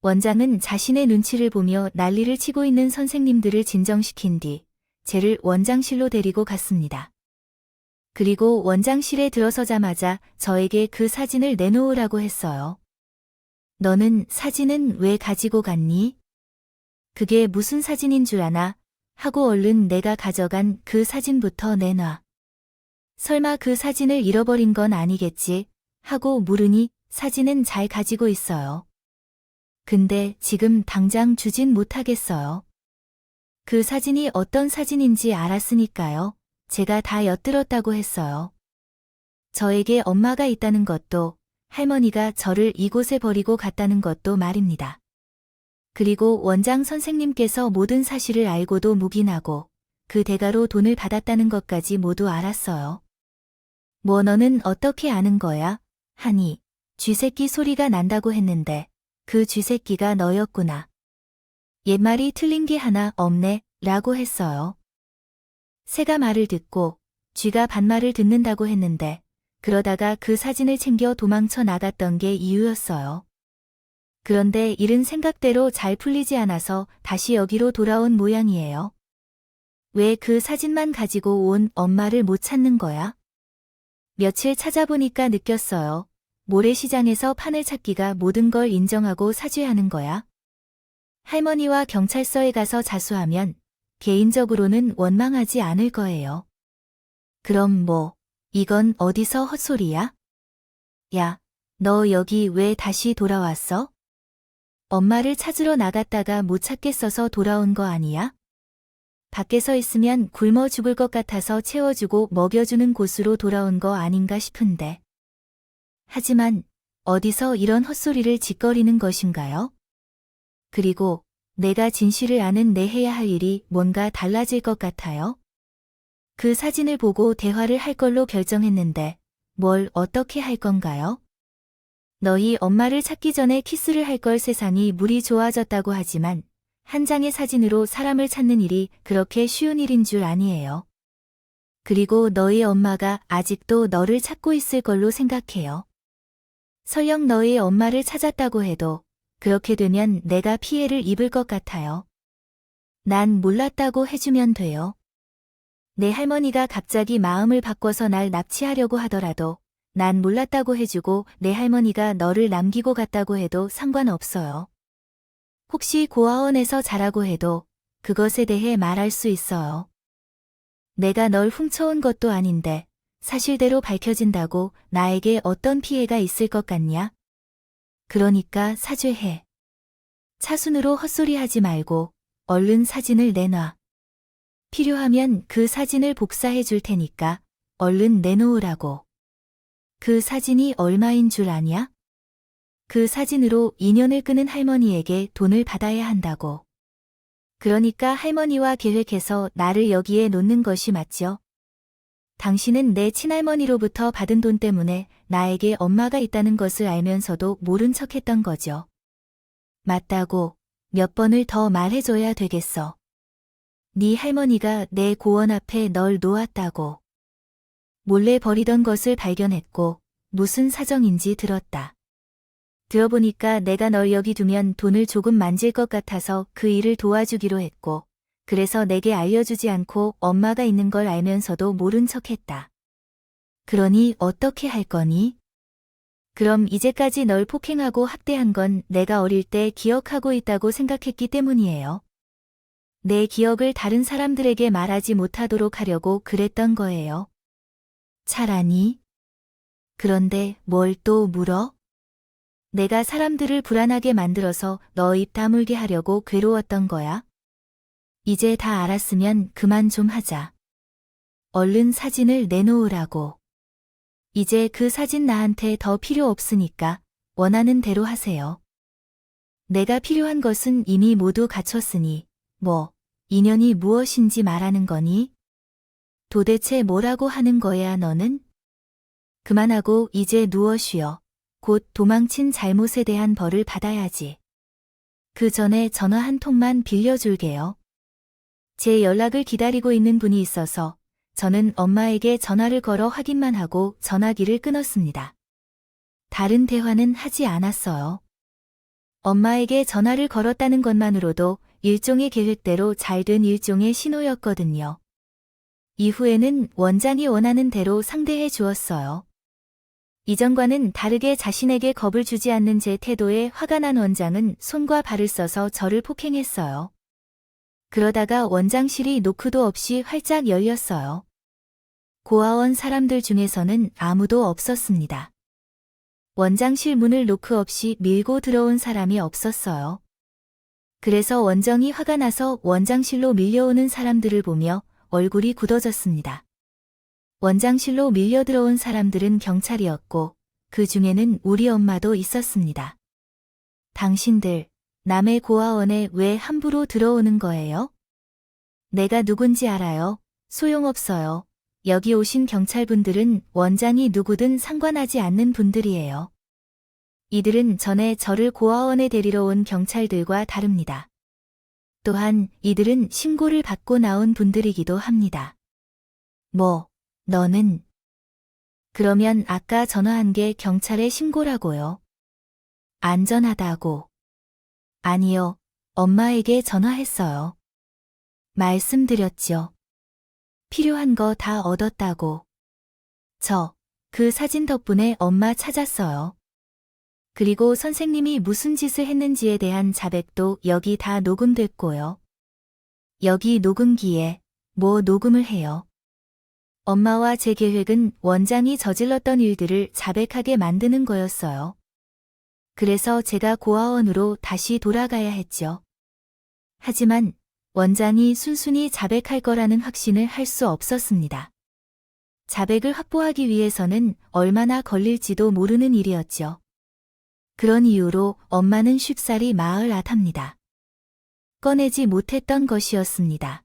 원장은 자신의 눈치를 보며 난리를 치고 있는 선생님들을 진정시킨 뒤 쟤를 원장실로 데리고 갔습니다. 그리고 원장실에 들어서자마자 저에게 그 사진을 내놓으라고 했어요. 너는 사진은 왜 가지고 갔니? 그게 무슨 사진인 줄 아나? 하고 얼른 내가 가져간 그 사진부터 내놔. 설마 그 사진을 잃어버린 건 아니겠지? 하고 물으니 사진은 잘 가지고 있어요. 근데 지금 당장 주진 못하겠어요. 그 사진이 어떤 사진인지 알았으니까요. 제가 다 엿들었다고 했어요. 저에게 엄마가 있다는 것도 할머니가 저를 이곳에 버리고 갔다는 것도 말입니다. 그리고 원장 선생님께서 모든 사실을 알고도 묵인하고 그 대가로 돈을 받았다는 것까지 모두 알았어요. 뭐 너는 어떻게 아는 거야? 하니 쥐새끼 소리가 난다고 했는데 그 쥐새끼가 너였구나. 옛말이 틀린 게 하나 없네 라고 했어요. 새가 말을 듣고 쥐가 반말을 듣는다고 했는데 그러다가 그 사진을 챙겨 도망쳐 나갔던 게 이유였어요. 그런데 일은 생각대로 잘 풀리지 않아서 다시 여기로 돌아온 모양이에요. 왜 그 사진만 가지고 온 엄마를 못 찾는 거야? 며칠 찾아보니까 느꼈어요. 모래시장에서 판을 찾기가 모든 걸 인정하고 사죄하는 거야. 할머니와 경찰서에 가서 자수하면 개인적으로는 원망하지 않을 거예요. 그럼 뭐, 이건 어디서 헛소리야? 야, 너 여기 왜 다시 돌아왔어? 엄마를 찾으러 나갔다가 못 찾겠어서 돌아온 거 아니야? 밖에서 있으면 굶어 죽을 것 같아서 채워주고 먹여주는 곳으로 돌아온 거 아닌가 싶은데. 하지만 어디서 이런 헛소리를 짓거리는 것인가요? 그리고 내가 진실을 아는 내 해야 할 일이 뭔가 달라질 것 같아요. 그 사진을 보고 대화를 할 걸로 결정했는데 뭘 어떻게 할 건가요? 너희 엄마를 찾기 전에 키스를 할 걸 세상이 물이 좋아졌다고 하지만 한 장의 사진으로 사람을 찾는 일이 그렇게 쉬운 일인 줄 아니에요. 그리고 너희 엄마가 아직도 너를 찾고 있을 걸로 생각해요. 설령 너희 엄마를 찾았다고 해도 그렇게 되면 내가 피해를 입을 것 같아요. 난 몰랐다고 해주면 돼요. 내 할머니가 갑자기 마음을 바꿔서 날 납치하려고 하더라도 난 몰랐다고 해주고 내 할머니가 너를 남기고 갔다고 해도 상관없어요. 혹시 고아원에서 자라고 해도 그것에 대해 말할 수 있어요. 내가 널 훔쳐온 것도 아닌데 사실대로 밝혀진다고 나에게 어떤 피해가 있을 것 같냐? 그러니까 사죄해. 차순으로 헛소리하지 말고 얼른 사진을 내놔. 필요하면 그 사진을 복사해 줄 테니까 얼른 내놓으라고. 그 사진이 얼마인 줄 아냐? 그 사진으로 인연을 끄는 할머니에게 돈을 받아야 한다고. 그러니까 할머니와 계획해서 나를 여기에 놓는 것이 맞죠? 당신은 내 친할머니로부터 받은 돈 때문에 나에게 엄마가 있다는 것을 알면서도 모른 척했던 거죠. 맞다고 몇 번을 더 말해줘야 되겠어. 네 할머니가 내 고원 앞에 널 놓았다고. 몰래 버리던 것을 발견했고 무슨 사정인지 들었다. 들어보니까 내가 널 여기 두면 돈을 조금 만질 것 같아서 그 일을 도와주기로 했고 그래서 내게 알려주지 않고 엄마가 있는 걸 알면서도 모른 척했다. 그러니 어떻게 할 거니? 그럼 이제까지 널 폭행하고 학대한 건 내가 어릴 때 기억하고 있다고 생각했기 때문이에요. 내 기억을 다른 사람들에게 말하지 못하도록 하려고 그랬던 거예요. 잘하니? 그런데 뭘 또 물어? 내가 사람들을 불안하게 만들어서 너 입 다물게 하려고 괴로웠던 거야? 이제 다 알았으면 그만 좀 하자. 얼른 사진을 내놓으라고. 이제 그 사진 나한테 더 필요 없으니까 원하는 대로 하세요. 내가 필요한 것은 이미 모두 갖췄으니 뭐 인연이 무엇인지 말하는 거니? 도대체 뭐라고 하는 거야 너는? 그만하고 이제 누워 쉬어. 곧 도망친 잘못에 대한 벌을 받아야지. 그 전에 전화 한 통만 빌려줄게요. 제 연락을 기다리고 있는 분이 있어서 저는 엄마에게 전화를 걸어 확인만 하고 전화기를 끊었습니다. 다른 대화는 하지 않았어요. 엄마에게 전화를 걸었다는 것만으로도 일종의 계획대로 잘 된 일종의 신호였거든요. 이후에는 원장이 원하는 대로 상대해 주었어요. 이전과는 다르게 자신에게 겁을 주지 않는 제 태도에 화가 난 원장은 손과 발을 써서 저를 폭행했어요. 그러다가 원장실이 노크도 없이 활짝 열렸어요. 고아원 사람들 중에서는 아무도 없었습니다. 원장실 문을 노크 없이 밀고 들어온 사람이 없었어요. 그래서 원정이 화가 나서 원장실로 밀려오는 사람들을 보며 얼굴이 굳어졌습니다. 원장실로 밀려 들어온 사람들은 경찰이었고 그 중에는 우리 엄마도 있었습니다. 당신들, 남의 고아원에 왜 함부로 들어오는 거예요? 내가 누군지 알아요. 소용없어요. 여기 오신 경찰분들은 원장이 누구든 상관하지 않는 분들이에요. 이들은 전에 저를 고아원에 데리러 온 경찰들과 다릅니다. 또한 이들은 신고를 받고 나온 분들이기도 합니다. 뭐, 너는? 그러면 아까 전화한 게 경찰에 신고라고요. 안전하다고. 아니요, 엄마에게 전화했어요. 말씀드렸죠. 필요한 거 다 얻었다고. 그 사진 덕분에 엄마 찾았어요. 그리고 선생님이 무슨 짓을 했는지에 대한 자백도 여기 다 녹음됐고요. 여기 녹음기에 뭐 녹음을 해요. 엄마와 제 계획은 원장이 저질렀던 일들을 자백하게 만드는 거였어요. 그래서 제가 고아원으로 다시 돌아가야 했죠. 하지만 원장이 순순히 자백할 거라는 확신을 할 수 없었습니다. 자백을 확보하기 위해서는 얼마나 걸릴지도 모르는 일이었죠. 그런 이유로 엄마는 쉽사리 마을 앗합니다. 꺼내지 못했던 것이었습니다.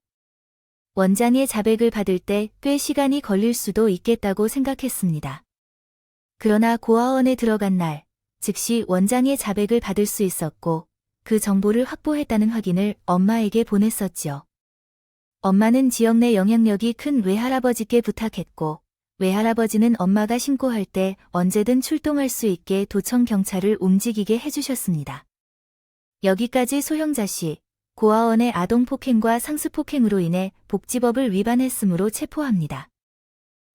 원장의 자백을 받을 때 꽤 시간이 걸릴 수도 있겠다고 생각했습니다. 그러나 고아원에 들어간 날, 즉시 원장의 자백을 받을 수 있었고, 그 정보를 확보했다는 확인을 엄마에게 보냈었죠. 엄마는 지역 내 영향력이 큰 외할아버지께 부탁했고, 외할아버지는 엄마가 신고할 때 언제든 출동할 수 있게 도청 경찰을 움직이게 해주셨습니다. 여기까지 소형자 씨, 고아원의 아동폭행과 상습폭행으로 인해 복지법을 위반했으므로 체포합니다.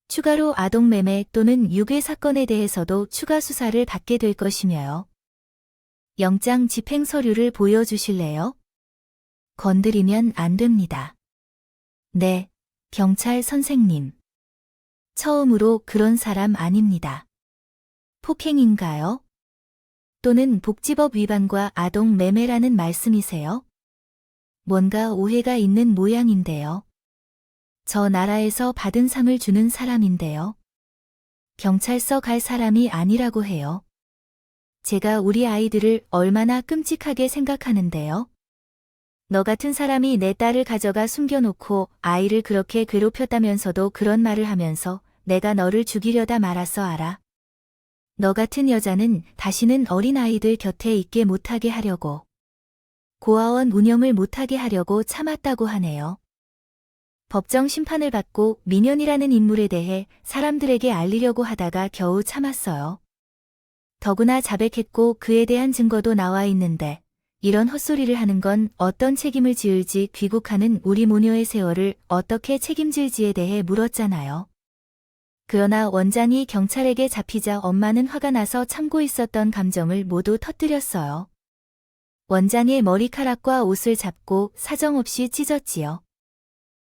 추가로 아동매매 또는 유괴 사건에 대해서도 추가 수사를 받게 될 것이며요. 영장 집행 서류를 보여주실래요? 건드리면 안 됩니다. 네, 경찰 선생님. 처음으로 그런 사람 아닙니다. 폭행인가요? 또는 복지법 위반과 아동 매매라는 말씀이세요? 뭔가 오해가 있는 모양인데요. 저 나라에서 받은 상을 주는 사람인데요. 경찰서 갈 사람이 아니라고 해요. 제가 우리 아이들을 얼마나 끔찍하게 생각하는데요. 너 같은 사람이 내 딸을 가져가 숨겨놓고 아이를 그렇게 괴롭혔다면서도 그런 말을 하면서 내가 너를 죽이려다 말았어 알아? 너 같은 여자는 다시는 어린 아이들 곁에 있게 못하게 하려고, 고아원 운영을 못하게 하려고 참았다고 하네요. 법정 심판을 받고 민현이라는 인물에 대해 사람들에게 알리려고 하다가 겨우 참았어요. 더구나 자백했고 그에 대한 증거도 나와 있는데 이런 헛소리를 하는 건 어떤 책임을 지을지 귀국하는 우리 모녀의 세월을 어떻게 책임질지에 대해 물었잖아요. 그러나 원장이 경찰에게 잡히자 엄마는 화가 나서 참고 있었던 감정을 모두 터뜨렸어요. 원장의 머리카락과 옷을 잡고 사정없이 찢었지요.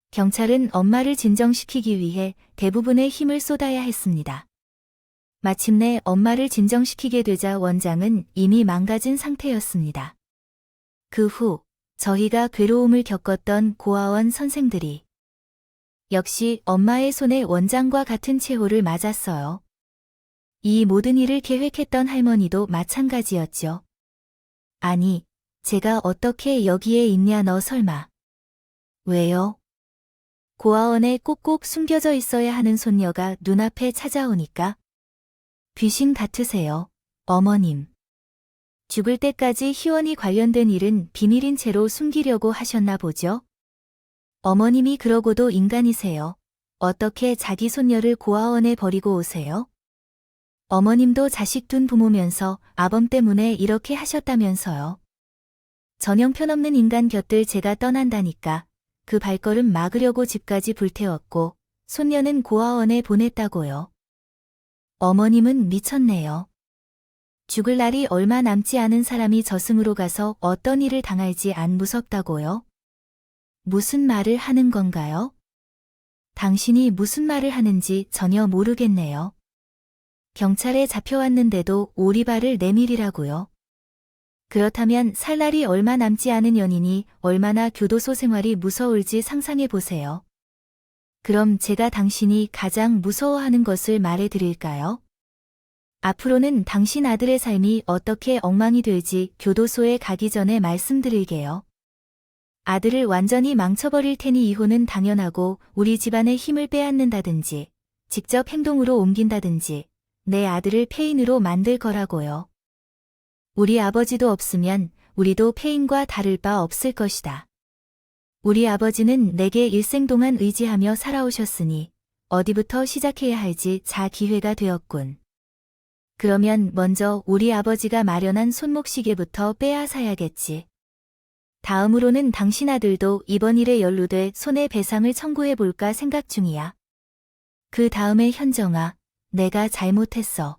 경찰은 엄마를 진정시키기 위해 대부분의 힘을 쏟아야 했습니다. 마침내 엄마를 진정시키게 되자 원장은 이미 망가진 상태였습니다. 그 후 저희가 괴로움을 겪었던 고아원 선생들이 역시 엄마의 손에 원장과 같은 체호를 맞았어요. 이 모든 일을 계획했던 할머니도 마찬가지였죠. 아니, 제가 어떻게 여기에 있냐 너 설마. 왜요? 고아원에 꼭꼭 숨겨져 있어야 하는 손녀가 눈앞에 찾아오니까. 귀신 같으세요, 어머님. 죽을 때까지 희원이 관련된 일은 비밀인 채로 숨기려고 하셨나 보죠? 어머님이 그러고도 인간이세요. 어떻게 자기 손녀를 고아원에 버리고 오세요? 어머님도 자식 둔 부모면서 아범 때문에 이렇게 하셨다면서요. 전 형편없는 인간 곁을 제가 떠난다니까 그 발걸음 막으려고 집까지 불태웠고 손녀는 고아원에 보냈다고요. 어머님은 미쳤네요. 죽을 날이 얼마 남지 않은 사람이 저승으로 가서 어떤 일을 당할지 안 무섭다고요? 무슨 말을 하는 건가요? 당신이 무슨 말을 하는지 전혀 모르겠네요. 경찰에 잡혀왔는데도 오리발을 내밀이라고요. 그렇다면 살 날이 얼마 남지 않은 연인이 얼마나 교도소 생활이 무서울지 상상해 보세요. 그럼 제가 당신이 가장 무서워하는 것을 말해 드릴까요? 앞으로는 당신 아들의 삶이 어떻게 엉망이 될지 교도소에 가기 전에 말씀드릴게요. 아들을 완전히 망쳐버릴 테니 이혼은 당연하고 우리 집안의 힘을 빼앗는다든지 직접 행동으로 옮긴다든지 내 아들을 폐인으로 만들 거라고요. 우리 아버지도 없으면 우리도 폐인과 다를 바 없을 것이다. 우리 아버지는 내게 일생 동안 의지하며 살아오셨으니 어디부터 시작해야 할지 자 기회가 되었군. 그러면 먼저 우리 아버지가 마련한 손목시계부터 빼앗아야겠지. 다음으로는 당신 아들도 이번 일에 연루돼 손해배상을 청구해볼까 생각 중이야. 그 다음에 현정아, 내가 잘못했어.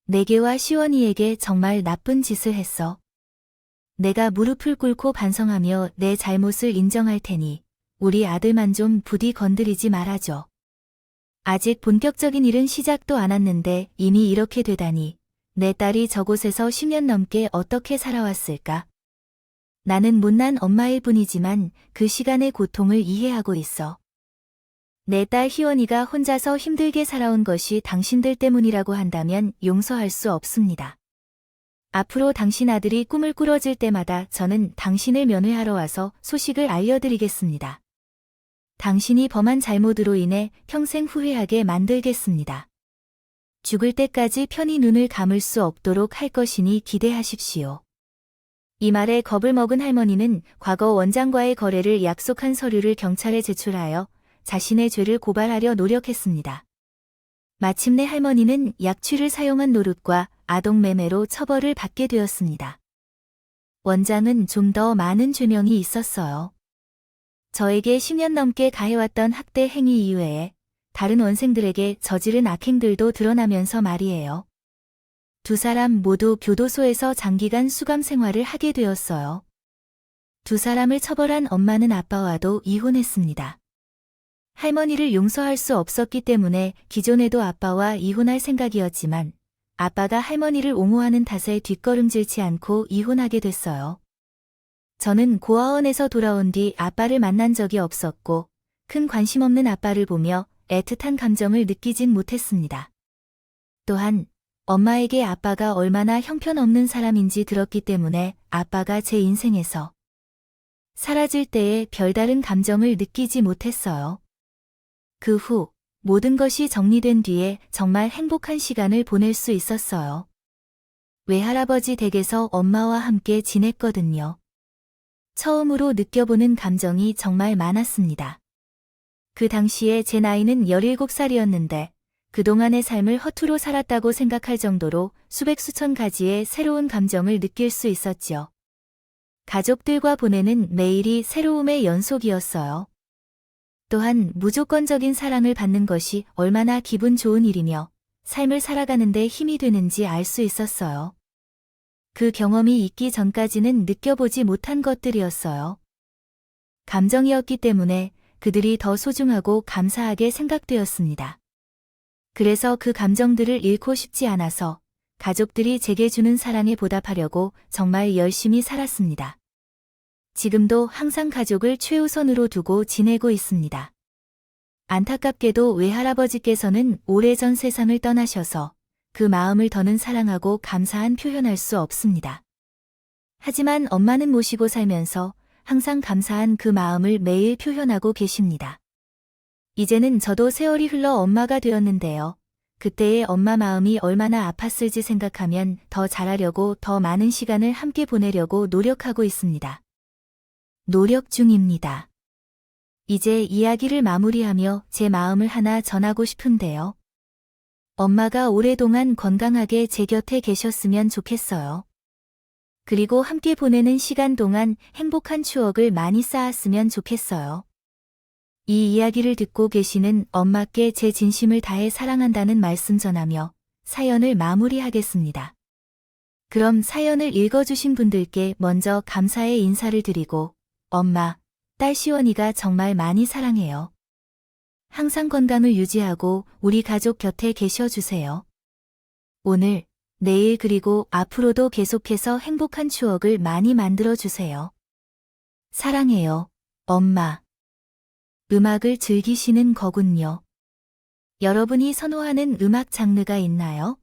내게와 시원이에게 정말 나쁜 짓을 했어. 내가 무릎을 꿇고 반성하며 내 잘못을 인정할 테니 우리 아들만 좀 부디 건드리지 말아줘. 아직 본격적인 일은 시작도 안 했는데 이미 이렇게 되다니 내 딸이 저곳에서 10년 넘게 어떻게 살아왔을까? 나는 못난 엄마일 뿐이지만 그 시간의 고통을 이해하고 있어. 내 딸 희원이가 혼자서 힘들게 살아온 것이 당신들 때문이라고 한다면 용서할 수 없습니다. 앞으로 당신 아들이 꿈을 꾸러질 때마다 저는 당신을 면회하러 와서 소식을 알려드리겠습니다. 당신이 범한 잘못으로 인해 평생 후회하게 만들겠습니다. 죽을 때까지 편히 눈을 감을 수 없도록 할 것이니 기대하십시오. 이 말에 겁을 먹은 할머니는 과거 원장과의 거래를 약속한 서류를 경찰에 제출하여 자신의 죄를 고발하려 노력했습니다. 마침내 할머니는 약취를 사용한 노릇과 아동매매로 처벌을 받게 되었습니다. 원장은 좀 더 많은 죄명이 있었어요. 저에게 10년 넘게 가해왔던 학대 행위 이외에 다른 원생들에게 저지른 악행들도 드러나면서 말이에요. 두 사람 모두 교도소에서 장기간 수감 생활을 하게 되었어요. 두 사람을 처벌한 엄마는 아빠와도 이혼했습니다. 할머니를 용서할 수 없었기 때문에 기존에도 아빠와 이혼할 생각이었지만 아빠가 할머니를 옹호하는 탓에 뒷걸음질치 않고 이혼하게 됐어요. 저는 고아원에서 돌아온 뒤 아빠를 만난 적이 없었고 큰 관심 없는 아빠를 보며 애틋한 감정을 느끼진 못했습니다. 또한 엄마에게 아빠가 얼마나 형편없는 사람인지 들었기 때문에 아빠가 제 인생에서 사라질 때에 별다른 감정을 느끼지 못했어요. 그 후 모든 것이 정리된 뒤에 정말 행복한 시간을 보낼 수 있었어요. 외할아버지 댁에서 엄마와 함께 지냈거든요. 처음으로 느껴보는 감정이 정말 많았습니다. 그 당시에 제 나이는 17살이었는데 그동안의 삶을 허투루 살았다고 생각할 정도로 수백 수천 가지의 새로운 감정을 느낄 수 있었지요. 가족들과 보내는 매일이 새로움의 연속이었어요. 또한 무조건적인 사랑을 받는 것이 얼마나 기분 좋은 일이며 삶을 살아가는 데 힘이 되는지 알 수 있었어요. 그 경험이 있기 전까지는 느껴보지 못한 것들이었어요. 감정이었기 때문에 그들이 더 소중하고 감사하게 생각되었습니다. 그래서 그 감정들을 잃고 싶지 않아서 가족들이 제게 주는 사랑에 보답하려고 정말 열심히 살았습니다. 지금도 항상 가족을 최우선으로 두고 지내고 있습니다. 안타깝게도 외할아버지께서는 오래전 세상을 떠나셔서 그 마음을 더는 사랑하고 감사한 표현할 수 없습니다. 하지만 엄마는 모시고 살면서 항상 감사한 그 마음을 매일 표현하고 계십니다. 이제는 저도 세월이 흘러 엄마가 되었는데요. 그때의 엄마 마음이 얼마나 아팠을지 생각하면 더 잘하려고 더 많은 시간을 함께 보내려고 노력하고 있습니다. 노력 중입니다. 이제 이야기를 마무리하며 제 마음을 하나 전하고 싶은데요. 엄마가 오랫동안 건강하게 제 곁에 계셨으면 좋겠어요. 그리고 함께 보내는 시간 동안 행복한 추억을 많이 쌓았으면 좋겠어요. 이 이야기를 듣고 계시는 엄마께 제 진심을 다해 사랑한다는 말씀 전하며 사연을 마무리하겠습니다. 그럼 사연을 읽어주신 분들께 먼저 감사의 인사를 드리고 엄마, 딸 시원이가 정말 많이 사랑해요. 항상 건강을 유지하고 우리 가족 곁에 계셔주세요. 오늘, 내일 그리고 앞으로도 계속해서 행복한 추억을 많이 만들어주세요. 사랑해요, 엄마. 음악을 즐기시는 거군요. 여러분이 선호하는 음악 장르가 있나요?